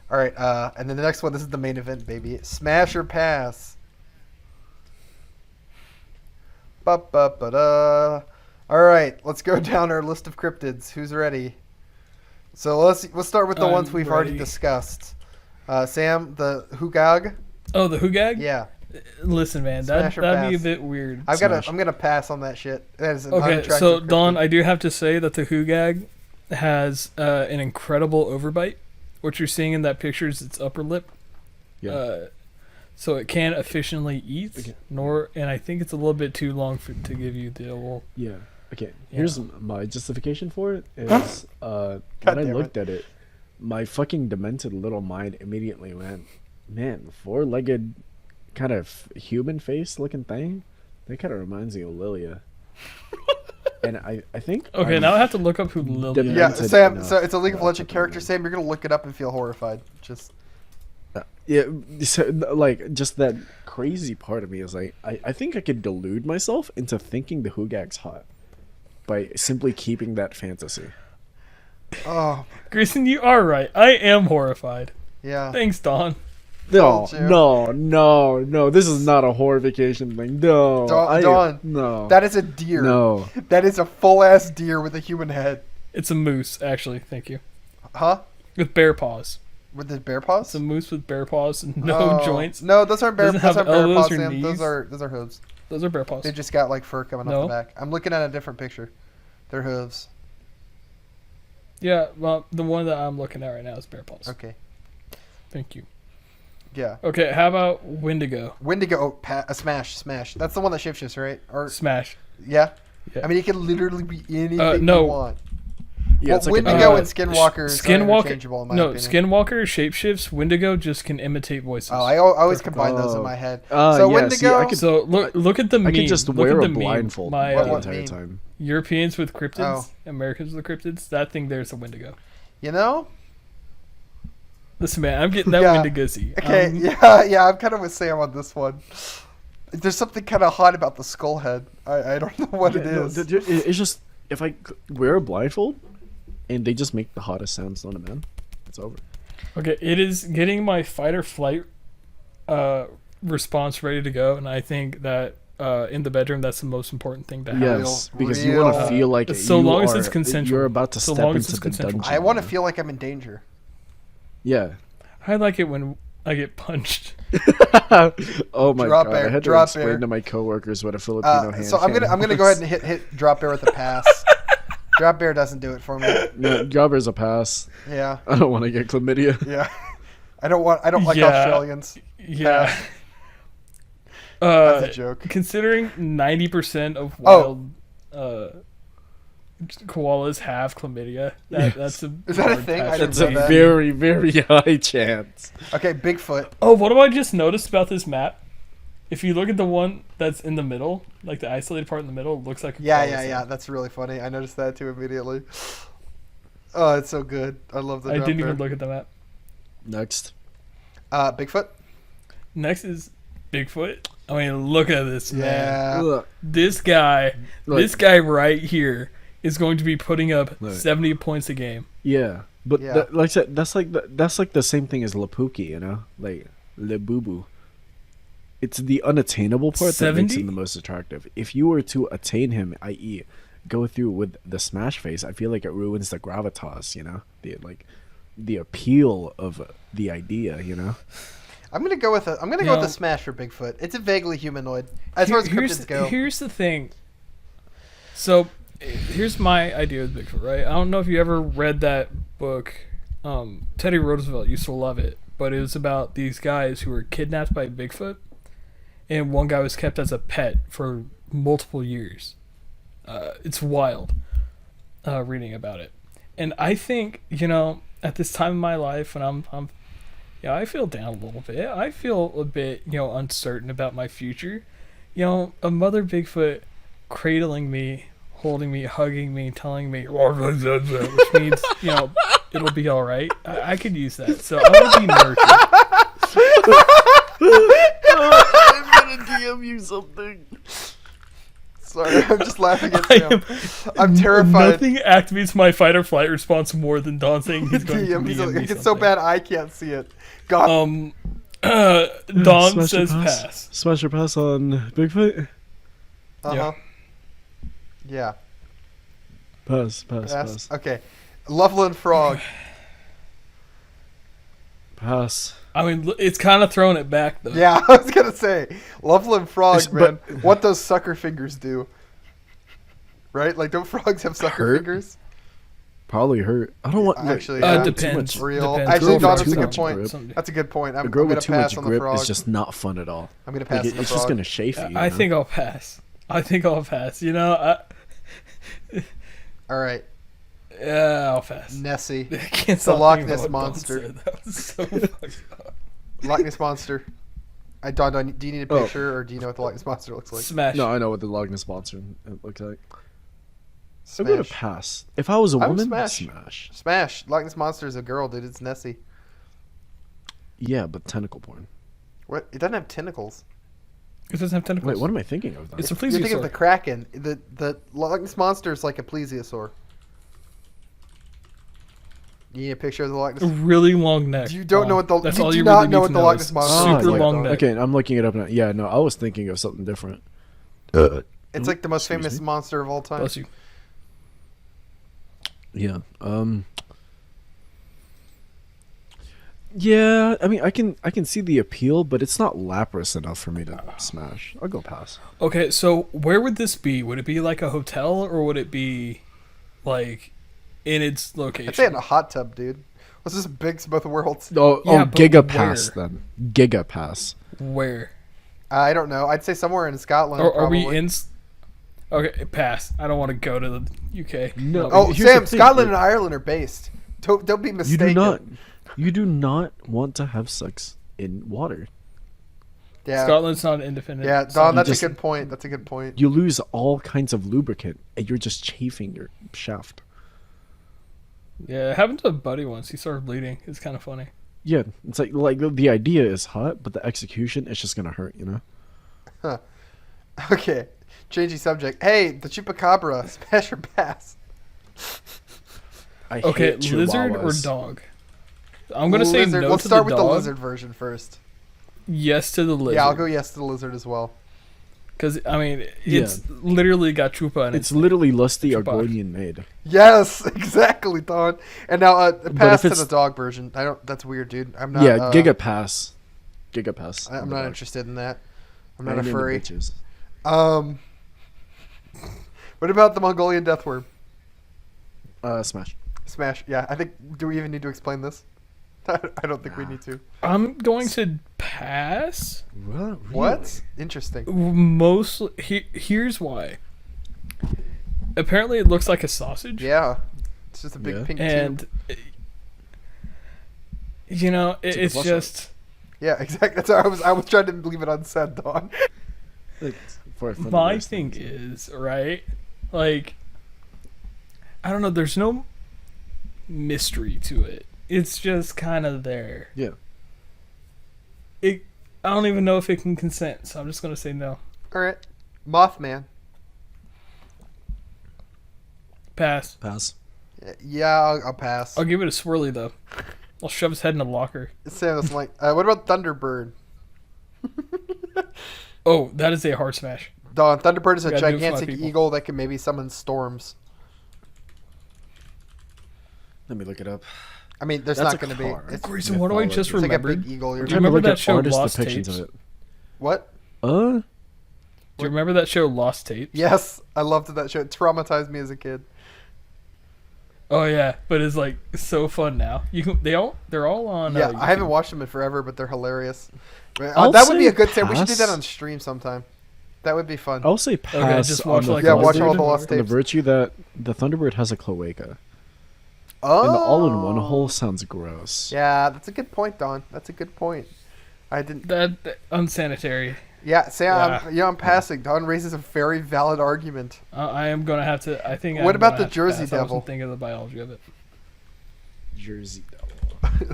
All right, and then the next one, this is the main event, baby. Smash or pass? Ba-ba-ba-da. All right, let's go down our list of cryptids. Who's ready? So let's start with the I'm ones we've already ready. discussed. Sam, the Hugag. Oh, the Hugag? Yeah, Listen, man, Smash or that'd be a pass? bit weird. I'm Smash. gonna pass on that shit. That is an Okay, unattractive so cryptid. Don, I do have to say that the Hugag has an incredible overbite. What you're seeing in that picture is its upper lip. Yeah. So it can't efficiently eat, Okay. and I think it's a little bit too long to give you the old. Yeah. Okay. Yeah. Here's my justification for it. Is when I damn looked at it, my fucking demented little mind immediately went, "Man, 4-legged, kind of human face looking thing. That kind of reminds me of Lilia." And I think. Okay, I'm- now I have to look up who Lily is. Yeah, demented Sam. enough So it's a League of not to Legends character. believe. Sam, you're gonna look it up and feel horrified. Just Yeah, so, like just that crazy part of me is like, I think I could delude myself into thinking the Hugag's hot by simply keeping that fantasy. oh Grayson, you are right. I am horrified. yeah. Thanks, Don. No, Told you. no, this is not a horror vacation thing. No, Dawn, no, That is a deer. no. That is a full ass deer with a human head. It's a moose, actually. Thank you. Huh? With bare paws. With the bear paws? It's a moose with bare paws and no Oh. joints. No, those aren't bear. Doesn't Those have aren't bear elbows paws, or Sam. Those knees. are hooves. Those are bare paws. They just got like fur coming off No. the back. I'm looking at a different picture. They're hooves. Yeah, well, the one that I'm looking at right now is bare paws. Okay. Thank you. Yeah. Okay, how about Wendigo? Wendigo. Oh, smash. That's the one that shapeshifts, right? Or Smash. yeah. Yeah. I mean, it can literally be anything no. you want. Yeah, Well, it's like Wendigo a and Skinwalkers are interchangeable in my opinion. Skinwalker shapeshifts. Wendigo just can imitate voices. Oh, I always combine those in my head. So yeah, Wendigo. see, I could- So look at the meme. I could just Look wear at a the meme. blindfold My the what entire meme? time. Europeans with cryptids, Oh. Americans with cryptids. That thing there's a Wendigo. You know? Listen, man, I'm getting that Yeah. Wendigo-y. Okay, yeah, I'm kind of with Sam on this one. There's something kind of hot about the skull head. I don't know what it No, is. it's just if I wear a blindfold and they just make the hottest sounds known to man, it's over. Okay, it is getting my fight or flight response ready to go, and I think that in the bedroom that's the most important thing to have. Yes, because you want to real- feel like So you long as are- it's consensual. You're about to So step long as into it's the consensual. dungeon. I want to feel like I'm in danger. Yeah. I like it when I get punched. Oh my Drop god! air, I had to drop explain air. to my coworkers what a Filipino hand. So I'm gonna go ahead and hit drop bear with a pass. Drop bear doesn't do it for me. No, Jobber's a pass. Yeah, I don't want to get chlamydia. yeah. I don't like Yeah. Australians. Yeah. That's a joke. Considering 90% of Oh. wild koalas have chlamydia, Yes. that's a Is that a hard thing? I pass. didn't That's know a that. very, very high chance. Okay, Bigfoot. Oh, what have I just noticed about this map? If you look at the one that's in the middle, like the isolated part in the middle, it looks like a Yeah, koala yeah, sign. yeah. That's really funny. I noticed that too immediately. Oh, it's so good. I love the I drop didn't bear. even look at the map. Next. Bigfoot. Next is Bigfoot. I mean, look at this man. Yeah. Ugh. This guy, Look. this guy right here is going to be putting up Look. 70 points a game. Yeah, but Yeah. like I said, that's like the same thing as Lapuki, you know, like Le Bubu. It's the unattainable part that makes 70? him the most attractive. If you were to attain him, i.e., go through with the smash face, I feel like it ruins the gravitas, you know, the appeal of the idea, you know. I'm gonna go with the smash for Bigfoot. It's a vaguely humanoid as far as cryptids go. Here's the thing. So, here's my idea with Bigfoot, right? I don't know if you ever read that book. Teddy Roosevelt used to love it, but it was about these guys who were kidnapped by Bigfoot, and one guy was kept as a pet for multiple years. It's wild reading about it. And I think, at this time in my life when I'm I feel down a little bit. I feel a bit, uncertain about my future. A mother Bigfoot cradling me, holding me, hugging me, telling me, which means, it'll be all right. I could use that. So I want to be nurtured. I'm gonna DM you something. Sorry, I'm just laughing at Sam. I'm terrified. Nothing activates my fight or flight response more than Don saying he's going to DM, DM me it's so something. bad I can't see it. God. Don Smash or says pass. Smash or pass on Bigfoot? Uh-huh. Yeah. Pass. Okay. Loveland Frog. Pass. I mean, it's kind of throwing it back, though. Yeah, I was gonna say Loveland Frog, It's- man. but- What those sucker fingers do? Right? Like, don't frogs have sucker Hurt? fingers? Probably hurt. I don't want. Actually, like, yeah. Depends. Too much, Real. Depends. Actually, Girl no, with that's a too good much point. grip. That's a good point. a I'm girl gonna with too pass much on the grip frog. is just not fun at all. I'm gonna pass Like, on the it's frog. just gonna chafe you. I know? think I'll pass. All right, Yeah, I'll pass. Nessie, I can't the stop Loch thinking Ness about what Don Monster. said. That was so fucked up. Loch Ness Monster. Don, do you need a Oh. picture, or do you know what the Loch Ness Monster looks like? Smash. No, I know what the Loch Ness Monster looks like. I'm Smash. gonna pass. If I was a I would woman, smash. smash. Smash. Loch Ness Monster is a girl, dude. It's Nessie. Yeah, but tentacle porn. What? It doesn't have tentacles. It doesn't have tentacles. Wait, what am I thinking of? Though? It's a You're thinking of plesiosaur. the Kraken. The Loch Ness Monster is like a plesiosaur. You need a picture of the Loch A Ness. really long neck. You don't know what the. That's you all do you not really know need what to the know Loch is Ness Monster super looks like, long Don. neck. Okay, I'm looking it up now. Yeah, no, I was thinking of something different. It's like the most Excuse famous me? monster of all time. Bless you. Yeah. Yeah, I mean, I can see the appeal, but it's not Lapras enough for me to smash. I'll go pass. Okay, so where would this be? Would it be like a hotel, or would it be like in its location? I'd say in a hot tub, dude. Let's just mix both worlds. Oh, but Giga Pass where? then. Giga Pass. Where? I don't know. I'd say somewhere in Scotland. Or are probably. we in? Okay, pass. I don't want to go to the UK. No. Oh, Here's the Sam, thing, Scotland like- and Ireland are based. Don't be You mistaken. you do not want to have sex in water. Yeah. Scotland's not independent. Yeah, so Don, that's just- a good point. That's a good point. You lose all kinds of lubricant, and you're just chafing your shaft. yeah, it happened to a buddy once. He started bleeding. It's kind of funny. Yeah, it's like the idea is hot, but the execution is just gonna hurt. You know. Okay, changing subject. Hey, the chupacabra, smash or pass? I Okay, hate lizard or chihuahuas. dog? I'm gonna say Lizard. no Let's to start the with dog. the lizard version first. Yes to the lizard. Yeah, I'll go yes to the lizard as well. Because I mean, it's literally got chupa in it. It's literally lusty Chupa. Argonian made. Yes, exactly, Don. And now pass to it's- the dog version. I don't. That's weird, dude. I'm not. Yeah, Giga Pass. Giga Pass. I'm on the not dog. interested in that. I'm I not a ain't into furry. bitches. What about the Mongolian deathworm? Smash. Smash. Yeah, I think. Do we even need to explain this? I don't think we need to. I'm going to pass. What? Interesting. Mostly, here's why. Apparently, it looks like a sausage. Yeah, it's just a big Yeah. pink tube. And you know, It's a it's plus just Yeah, exactly. That's how I was trying to leave it unsaid, Don. For a fun my nice thing thing. is right. Like, I don't know. There's no mystery to it. It's just kind of there. Yeah. I don't even know if it can consent, so I'm just gonna say no. All right, Mothman. Pass. Pass. Yeah, I'll pass. I'll give it a swirly though. I'll shove his head in a locker. Sam doesn't like. What about Thunderbird? Oh, that is a hard smash. Don, Thunderbird is a We gotta do it for my gigantic people. eagle that can maybe summon storms. Let me look it up. I mean, there's That's not a going to car. be. It's, Grayson, what do I just it's like a remembered? big eagle. I'm You're Do you trying to remember look that at show artist Lost depictions Tapes? of it. What? Do you remember that show Lost Tapes? Yes, I loved that show. It traumatized me as a kid. Oh yeah, but it's like so fun now. You can they're all on. Yeah, I haven't YouTube. watched them in forever, but they're hilarious. I'll That would be say a good thing. We should do that pass. on stream sometime. That would be fun. I'll say pass just on watch the like Yeah, Lost watch Tapes all the or Lost on the Tapes. virtue that the Thunderbird has a cloaca. Oh, And the all-in-one hole sounds gross. Yeah, that's a good point, Don. That's a good point. I didn't. that unsanitary. Yeah, Sam. Yeah. I'm passing. Don raises a very valid argument. I am gonna have to. I think. What I'm about gonna the have to Jersey pass. I Devil? wasn't thinking of the biology of it. Jersey Devil.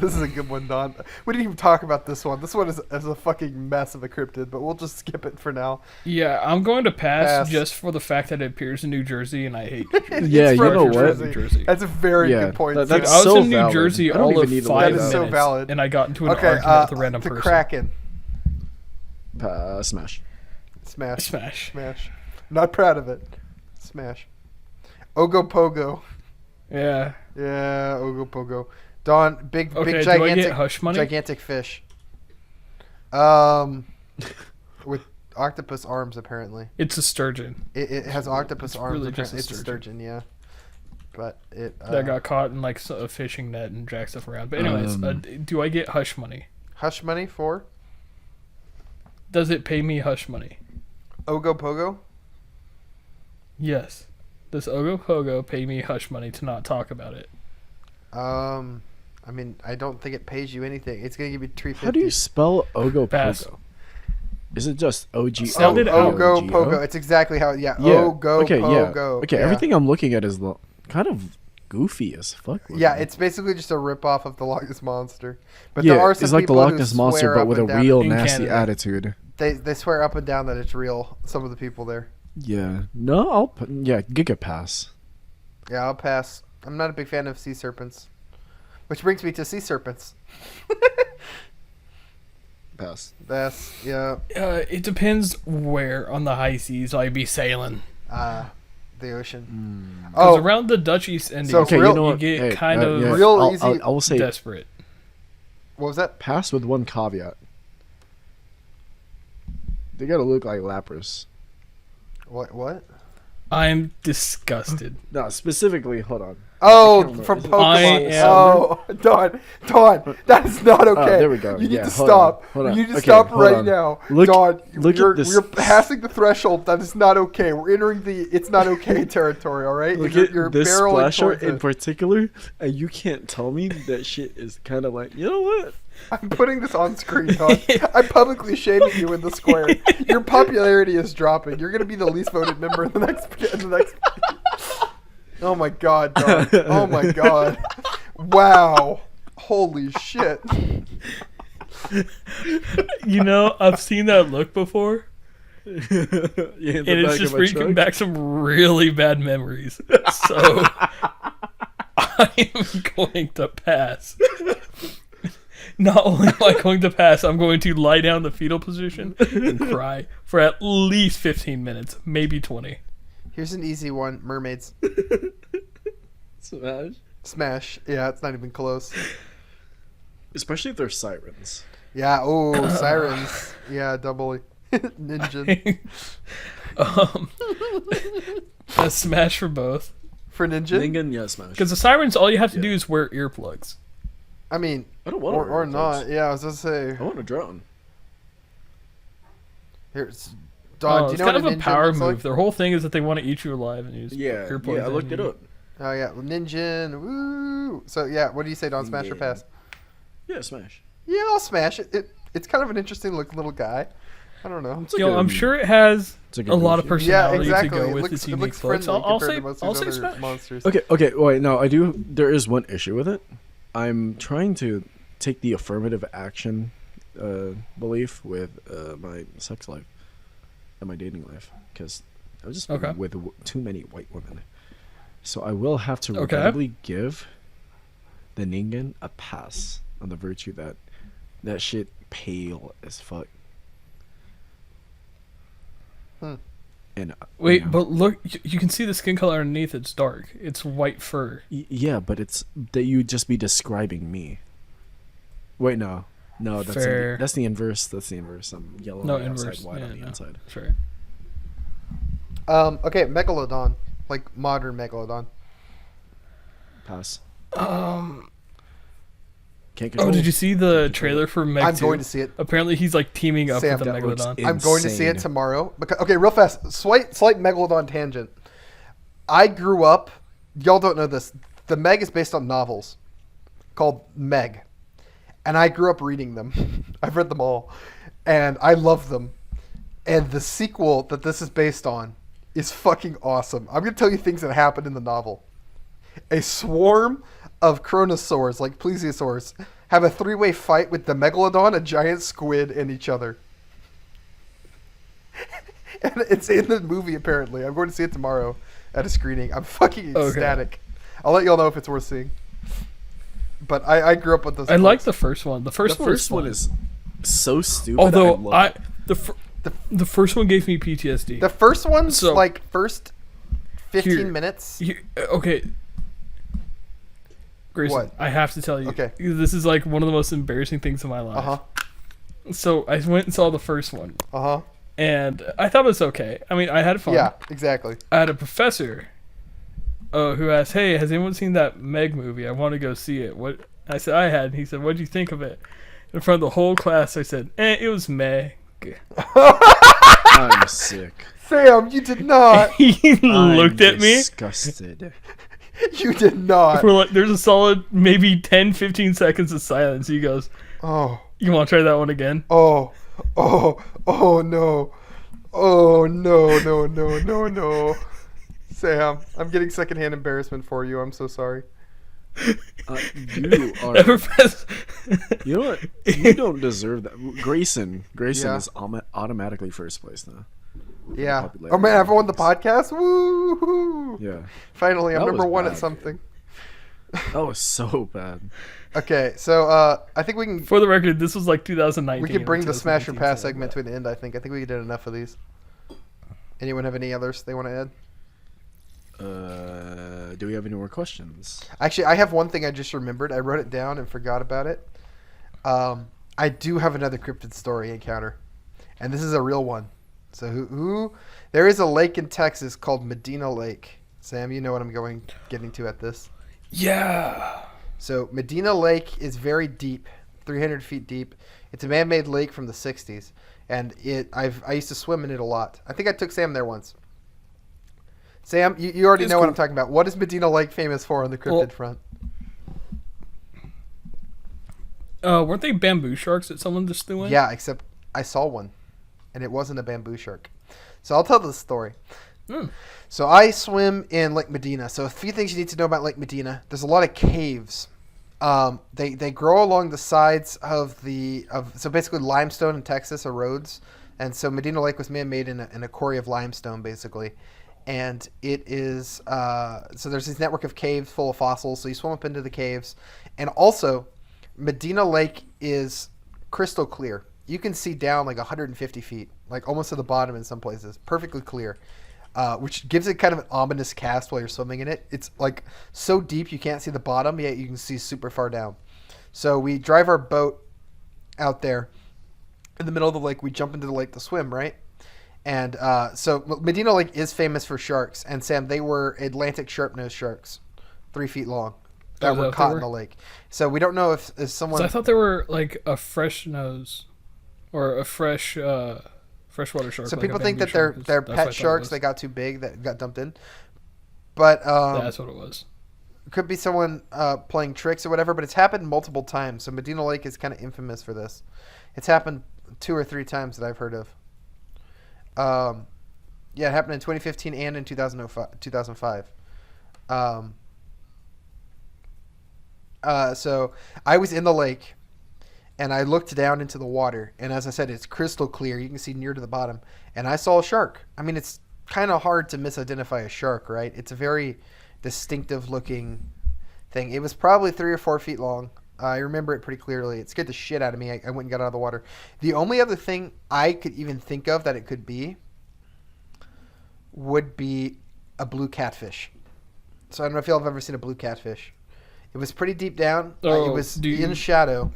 This is a good one, Don. We didn't even talk about this one. This one is a fucking mess of a cryptid, but we'll just skip it for now. Yeah, I'm going to pass, Pass. just for the fact that it appears in New Jersey, and I hate. Yeah, It's you from know New what? Jersey. Jersey. That's a very Yeah, good point. that- Sam. Dude, that's I was so in New valid. Jersey I don't all even of need to 5 look That it is up. so minutes, valid. and I got into an Okay, argument with a random the person. Kraken. Smash. Smash. Smash. Smash. Not proud of it. Smash. Ogopogo. Yeah. Yeah, Ogopogo. Don, big Okay, big do I gigantic get hush money? gigantic fish. With octopus arms apparently. It's a sturgeon It has octopus arms. really just apparently. a It's a sturgeon, yeah. But it that got caught in like a fishing net and jacked stuff around. But anyways, do I get hush money? hush money for Does it pay me hush money? Ogopogo. Yes. Does Ogopogo pay me hush money to not talk about it? I mean, I don't think it pays you anything. It's gonna give you $3.50. How do you spell Pass. Ogopogo? Is it just O-G-O? Sound it out. Ogopogo. It's exactly how. Yeah. Yeah. Ogopogo. Okay, yeah. Okay, Yeah. everything I'm looking at is kind of goofy as fuck. Yeah, looking. it's basically just a ripoff of the Loch Ness Monster. But yeah, there are some it's like the people Loch who Ness Monster, swear but up with a and down- real In nasty Canada. attitude. They swear up and down that it's real. Some of the people there. Yeah. No, I'll put... Yeah, Giga Pass. Yeah, I'll pass. I'm not a big fan of sea serpents. Which brings me to sea serpents. Pass. That's yeah. It depends where on the high seas I'd be sailing. The ocean. Because Oh, around the Dutch East Indies, So Okay, real- you know you what? get Hey, kind of yeah, real I'll, easy- I will say desperate. what was that? pass with one caveat. They gotta look like Lapras. What? I'm disgusted. No, specifically, hold on. Oh, from Is it- Pokemon. am- Oh, Dawn, that is not okay. there we go. You need Yeah, to hold stop. on, hold on. You need to Okay, stop hold right on. now. Look- Dawn, look at you're this- we're passing the threshold. That is not okay. We're entering the it's not okay territory. All right. Look You're at this barreling splash art towards in it. particular, and you can't tell me that shit is kind of like, you know what? I'm putting this on screen, Dawn. I'm publicly shaming you in the square. Your popularity is dropping. You're gonna be the least voted member in the next. Oh my god, Dawn. Oh my god. Wow. Holy shit. You know, I've seen that look before, Yeah, in the and back it's of just my bringing truck. back some really bad memories. So I am going to pass. Not only am I going to pass, I'm going to lie down in the fetal position and cry for at least 15 minutes, maybe 20. Here's an easy one. Mermaids. Smash. Smash. Yeah, it's not even close. Especially if they're sirens. Yeah, oh, sirens. Yeah, doubly. Ninja. A smash for both. For Ninja? Ningen, yeah, smash. Because the sirens, all you have to do is wear earplugs. I mean, I don't want or not. Yeah, I was going to say. I want a drone. Here's. Dawn, do you It's know kind what of a a ninja power looks move. like? Their whole thing is that they want to eat you alive and use Yeah, earplugs. yeah, I looked in it you. up. Oh, yeah. Ninja. Woo. So, yeah, what do you say, Dawn? Smash or Yeah. pass? Yeah, smash. Yeah, I'll smash it. It's kind of an interesting little guy. I don't know. It's like You know, a- I'm sure it has it's like a lot of goofy- Yeah, personality exactly. to go It with looks, its it unique looks looks. friendly I'll compared say, to most I'll of say these other smash. monsters. Okay, wait, no, I do. There is one issue with it. I'm trying to take the affirmative action belief with my sex life and my dating life because I was just Okay. with too many white women. So I will have to Okay. regrettably give the Ningen a pass on the virtue that that shit pale as fuck. Hmm. And Wait, you know, but look, you can see the skin color underneath. It's dark. It's white fur. yeah, but it's that you would just be describing me. Wait, no, that's Fair. that's the inverse. That's the inverse. I'm yellow No, on the inverse. outside, white Yeah, on the no. inside. Sure. Okay, Megalodon. Like modern Megalodon. Pass. Um. Can't Oh, control. did you see the control trailer for Meg I'm 2? going to see it. Apparently, he's like teaming up Sam, with the that looks Megalodon. I'm going to see it Insane. tomorrow. Because, okay, real fast. Slight Megalodon tangent. I grew up. Y'all don't know this. The Meg is based on novels called Meg. And I grew up reading them. I've read them all. And I love them. And the sequel that this is based on is fucking awesome. I'm going to tell you things that happened in the novel. A swarm of chronosaurs, like plesiosaurs, have a three-way fight with the Megalodon, a giant squid, and each other. And it's in the movie, apparently. I'm going to see it tomorrow at a screening. I'm fucking Okay. ecstatic. I'll let y'all know if it's worth seeing. But I grew up with those. I like books. the first one. The first The one. first one is so stupid. Although love it. the first one gave me PTSD. The first one's So- like first 15 Here. minutes. Okay. Grayson, What? I have to tell you. Okay. This is like one of the most embarrassing things in my life. Uh-huh. So I went and saw the first one, Uh-huh. and I thought it was okay. I mean, I had fun. Yeah, exactly. I had a professor who asked, "Hey, has anyone seen that Meg movie? I want to go see it." What I said I had, and he said, "What'd you think of it?" In front of the whole class, I said, "It was Meg." I'm sick. Sam, you did not. He I'm looked at me. Disgusted. You did not. For like, there's a solid maybe 10, 15 seconds of silence. He goes, Oh. "You want to try that one again?" Oh. Oh. Oh no. Oh no, no, no, no, no. Sam, I'm getting secondhand embarrassment for you. I'm so sorry. You are. That professor. You know what? You don't deserve that. Grayson Yeah. is automatically first place now. Yeah. Popularity Oh man, I've won the rankings. podcast. Woo! Yeah, Finally, I'm That number was one at bad. something. that was so bad. Okay, so I think we can For the record, this was like 2019. we can bring or the Smash or 2018, Pass something like segment to an end. I think we did enough of these. Anyone have any others they want to add? Do we have any more questions? Actually, I have one thing I just remembered. I wrote it down and forgot about it. I do have another cryptid story encounter, and this is a real one. So who? There is a lake in Texas called Medina Lake. Sam, you know what I'm getting to at this. Yeah. So Medina Lake is very deep, 300 feet deep. It's a man-made lake from the 60s, and I used to swim in it a lot. I think I took Sam there once. Sam, you already It's know what cool. I'm talking about. What is Medina Lake famous for on the cryptid Well- front? Weren't they bamboo sharks that someone just threw in? Yeah, except I saw one, and it wasn't a bamboo shark. So I'll tell the story. Hmm. So I swim in Lake Medina. So a few things you need to know about Lake Medina. There's a lot of caves. They grow along the sides of so basically limestone in Texas erodes, and so Medina Lake was man-made in a quarry of limestone basically, and it is so there's this network of caves full of fossils. So you swim up into the caves, and also Medina Lake is crystal clear. You can see down like 150 feet, like almost to the bottom in some places, perfectly clear. Which gives it kind of an ominous cast while you're swimming in it. It's like so deep you can't see the bottom, yet you can see super far down. So we drive our boat out there in the middle of the lake. We jump into the lake to swim, right? And so Medina Lake is famous for sharks. And Sam, they were Atlantic sharp-nosed sharks, 3 feet long, that Oh, were that caught they in the lake. So we don't know if someone... So I thought they were like a fresh nose, or a fresh freshwater shark. So like people a think bamboo that they're shark is- that's what I pet thought it sharks. was. They got too big, that got dumped in. But That's what it was. could be someone playing tricks or whatever, but it's happened multiple times. So Medina Lake is kind of infamous for this. It's happened 2 or 3 times that I've heard of. Yeah, it happened in 2015 and in 2005. So I was in the lake, and I looked down into the water, and as I said, it's crystal clear. You can see near to the bottom, and I saw a shark. I mean, it's kind of hard to misidentify a shark, right? It's a very distinctive looking thing. It was probably 3 or 4 feet long. I remember it pretty clearly. It scared the shit out of me. I went and got out of the water. The only other thing I could even think of that it could be would be a blue catfish. So I don't know if y'all have ever seen a blue catfish. It was pretty deep down. It Oh, was dude. in shadow.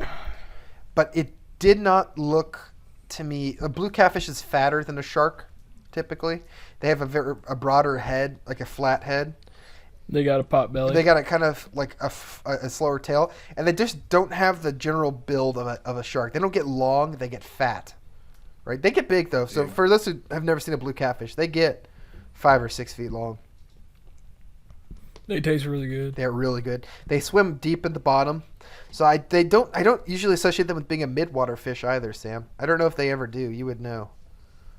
But it did not look to me... A blue catfish is fatter than a shark, typically. They have a broader head, like a flat head. They got a pot belly. They got a kind of like a slower tail. And they just don't have the general build of a shark. They don't get long, they get fat. Right? They get big, though. So Yeah. for those who have never seen a blue catfish, they get 5 or 6 feet long. They taste really good. They're really good. They swim deep in the bottom. So I don't usually associate them with being a midwater fish either, Sam. I don't know if they ever do. You would know.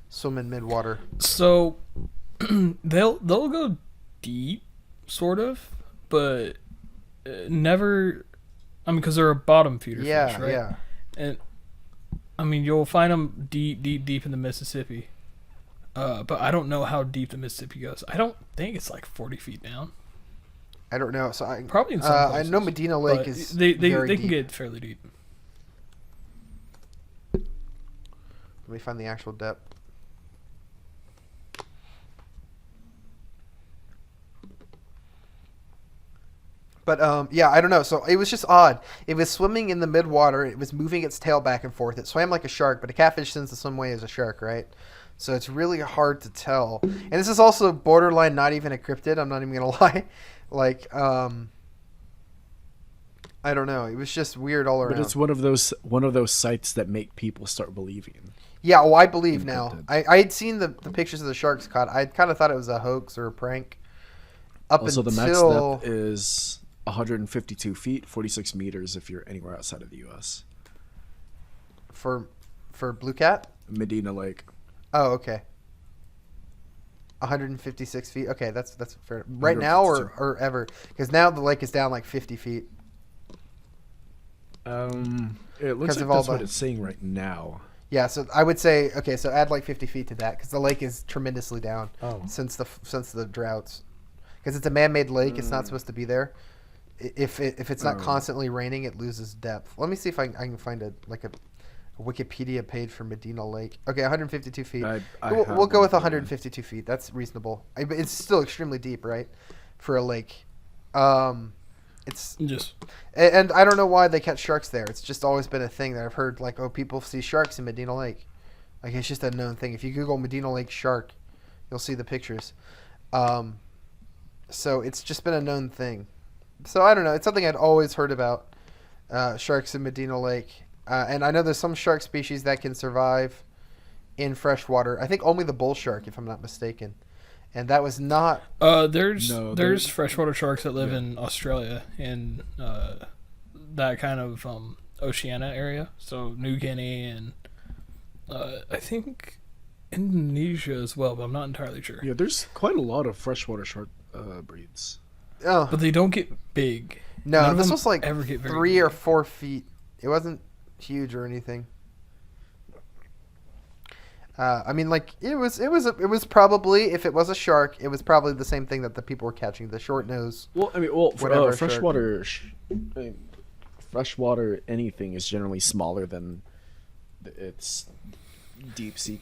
Swim in midwater. So they'll go deep, sort of, but never. I mean, because they're a bottom feeder Yeah, fish, right? yeah. And I mean, you'll find them deep in the Mississippi. But I don't know how deep the Mississippi goes. I don't think it's like 40 feet down. I don't know. So Probably in some I places. know Medina Lake But is they very can deep. get fairly deep. Let me find the actual depth. But yeah, I don't know. So it was just odd. It was swimming in the midwater. It was moving its tail back and forth. It swam like a shark, but a catfish swims the same way as a shark, right? So it's really hard to tell. And this is also borderline not even a cryptid. I'm not even gonna lie. Like, I don't know. It was just weird all around. But it's one of those sites that make people start believing. Yeah, well, I believe In now. cryptids. I had seen the pictures of the sharks caught. I kind of thought it was a hoax or a prank. Also, the max until depth is 152 feet, 46 meters if you're anywhere outside of the U.S. for Blue Cat. Medina Lake. Oh, okay. 156 feet. Okay, that's fair. Right now or ever? Because now the lake is down like 50 feet. It looks 'Cause like of all that's what the- it's saying right now. Yeah, so I would say okay. So add like 50 feet to that because the lake is tremendously down Oh. since the droughts. Because it's a man-made lake, it's not supposed to be there. If it's not Oh. constantly raining, it loses depth. Let me see if I can find a Wikipedia page for Medina Lake. Okay, 152 feet. I We'll have go with one. 152 feet. That's reasonable. But it's still extremely deep, right, for a lake. It's Just and I don't know why they catch sharks there. It's just always been a thing that I've heard. Like, oh, people see sharks in Medina Lake. Like, it's just a known thing. If you Google Medina Lake shark, you'll see the pictures. So it's just been a known thing. So I don't know. It's something I'd always heard about. Sharks in Medina Lake, and I know there's some shark species that can survive in freshwater. I think only the bull shark, if I'm not mistaken, and that was not. There's freshwater sharks that live in Australia in that kind of Oceania area, so New Guinea and I think Indonesia as well, but I'm not entirely sure. Yeah, there's quite a lot of freshwater shark breeds. Oh But they don't get big. None no, of this them was like ever get very 3 big. or 4 feet. It wasn't huge or anything. I mean, like it was probably, if it was a shark, it was probably the same thing that the people were catching, the short nose. Well, Whatever, freshwater, freshwater anything is generally smaller than its deep sea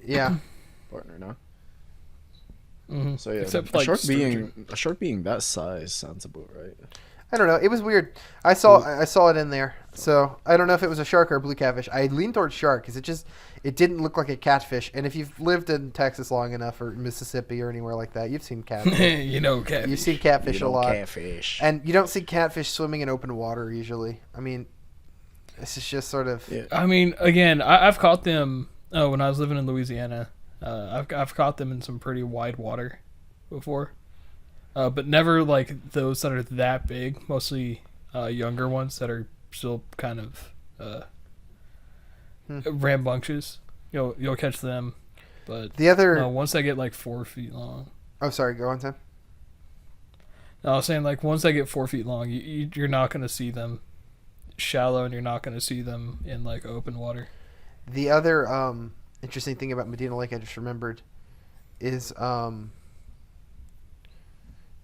Yeah, partner, no? Mm-hmm. So yeah, Except a like shark sturgeon. being that size sounds about right. I don't know. It was weird. I saw it in there, so I don't know if it was a shark or a blue catfish. I leaned towards shark because it didn't look like a catfish. And if you've lived in Texas long enough, or Mississippi, or anywhere like that, you've seen catfish. You know, catfish. You've seen catfish a lot, Catfish. and you don't see catfish swimming in open water usually. I mean, this is just sort of. Yeah. I mean, again, I've caught them when I was living in Louisiana. I've caught them in some pretty wide water before, but never like those that are that big. Mostly younger ones that are still kind of rambunctious. You'll catch them, but The other. once they get like 4 feet long. Oh, sorry. Go on, Tim. No, I was saying like once they get 4 feet long, you're not going to see them shallow, and you're not going to see them in like open water. The other interesting thing about Medina Lake, I just remembered, is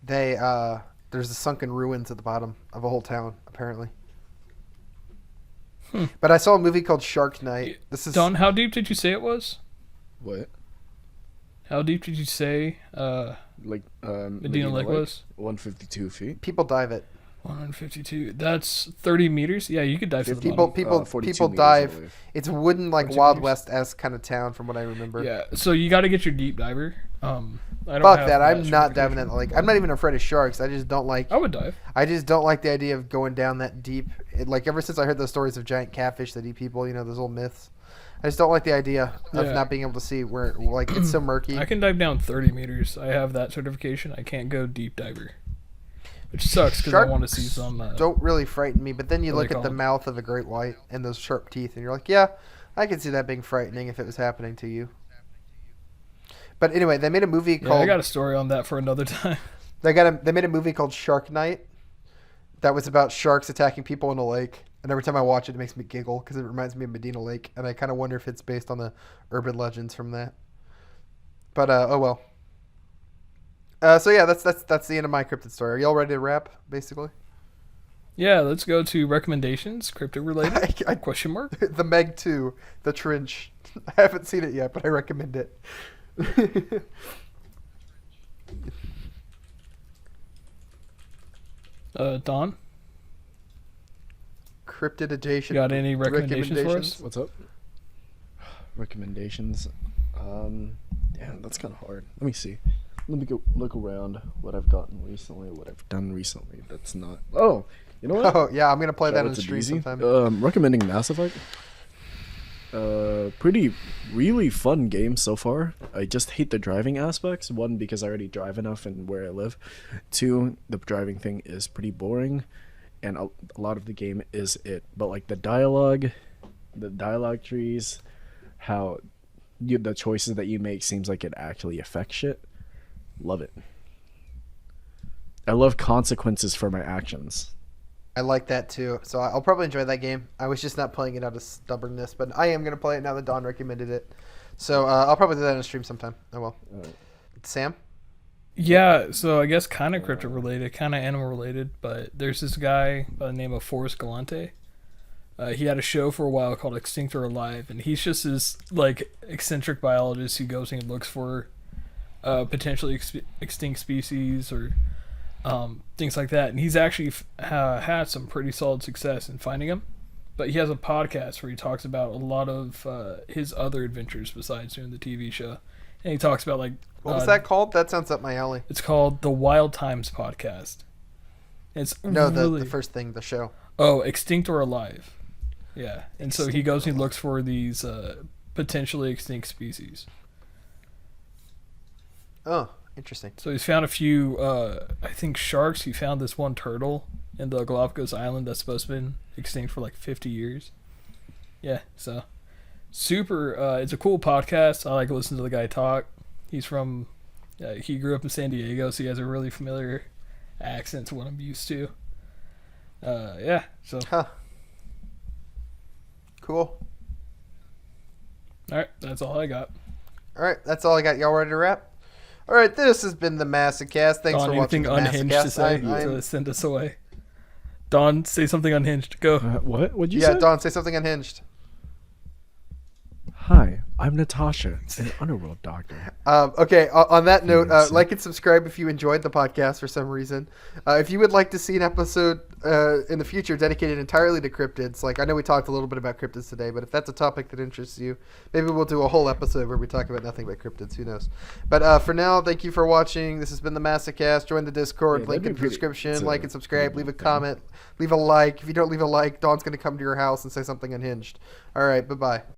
there's the sunken ruins at the bottom of a whole town, apparently. But I saw a movie called Shark Night. This is Don, how deep did you say it was? What? How deep did you say Like Medina Lake was? 152 feet. people dive it. 152. That's 30 meters? Yeah, you could dive to the People bottom. 42 people meters, I dive. believe. It's a wooden, like 42 Wild meters. West-esque kind of town, from what I remember. Yeah, so you got to get your deep diver. I don't Fuck have that! I'm not diving certification. in. Like, I'm not even afraid of sharks. I just don't like. I would dive. I just don't like the idea of going down that deep. Like, ever since I heard those stories of giant catfish that eat people, those old myths. I just don't like the idea of Yeah. not being able to see where, like, it's so murky. I can dive down 30 meters. I have that certification. I can't go deep diver, which sucks because I want to see some. Don't really frighten me, but then you what look they at the call 'em? mouth of a great white and those sharp teeth, and you're like, yeah, I could see that being frightening if it was happening to you. But anyway, they made a movie Yeah, called. I got a story on that for another time. They made a movie called Shark Night that was about sharks attacking people in a lake. And every time I watch it, it makes me giggle because it reminds me of Medina Lake, and I kind of wonder if it's based on the urban legends from that. But oh well. So yeah, that's the end of my cryptid story. Are y'all ready to wrap? Basically, Yeah, let's go to recommendations, crypto related. I- Question mark. the Meg 2, the Trench. I haven't seen it yet, but I recommend it. Don, Cryptid adjacent. you got any recommendations for us? What's up? Recommendations. Damn, that's kind of hard. Let me see. Let me go look around what I've gotten recently, what I've done recently. That's not. Oh, you know what? Oh yeah, I'm gonna play that Shout on out the to stream DZ. sometime. Recommending Mass Effect. Really fun game so far. I just hate the driving aspects. One, because I already drive enough and where I live. Two, the driving thing is pretty boring, and a lot of the game is it. But like the dialogue trees, how the choices that you make seems like it actually affects shit. Love it. I love consequences for my actions. I like that too, so I'll probably enjoy that game. I was just not playing it out of stubbornness, but I am gonna play it now that Don recommended it. So I'll probably do that on a stream sometime. I will. Alright. Sam? Yeah, so I guess kind of crypto related, kind of animal related, but there's this guy by the name of Forrest Galante. He had a show for a while called Extinct or Alive, and he's just this like eccentric biologist who goes and looks for potentially extinct species or things like that. And he's actually had some pretty solid success in finding them. But he has a podcast where he talks about a lot of his other adventures besides doing the TV show. And he talks about like What was that called? That sounds up my alley. it's called the Wild Times Podcast. It's No, really the first thing, the show. extinct or alive. Yeah, and so he goes and he looks for these potentially extinct species. Oh, interesting. So he's found a few, I think sharks. He found this one turtle in the Galapagos Island that's supposed to have been extinct for like 50 years. Yeah, so super. It's a cool podcast. I like to listen to the guy talk. He's from, he grew up in San Diego, so he has a really familiar accent to what I'm used to. Yeah, so. Huh. Cool. All right, that's all I got. All right, that's all I got. Y'all ready to wrap? All right, this has been the Masocast. Thanks Don, for watching anything the unhinged Masocast. to say to send us away? Don, say something unhinged. Go. What? What'd you say? Yeah, Don, say something unhinged. Hi, I'm Natasha, an underworld doctor. Okay, on that note, Yes. like and subscribe if you enjoyed the podcast for some reason. If you would like to see an episode in the future dedicated entirely to cryptids, like I know we talked a little bit about cryptids today, but if that's a topic that interests you, maybe we'll do a whole episode where we talk about nothing but cryptids. Who knows? But for now, thank you for watching. This has been the Masocast. Join the Discord, Yeah, link that'd in be the pretty- description. it's a Like and subscribe. pretty Leave a good thing. comment. Leave a like. If you don't leave a like, Dawn's going to come to your house and say something unhinged. All right, bye-bye.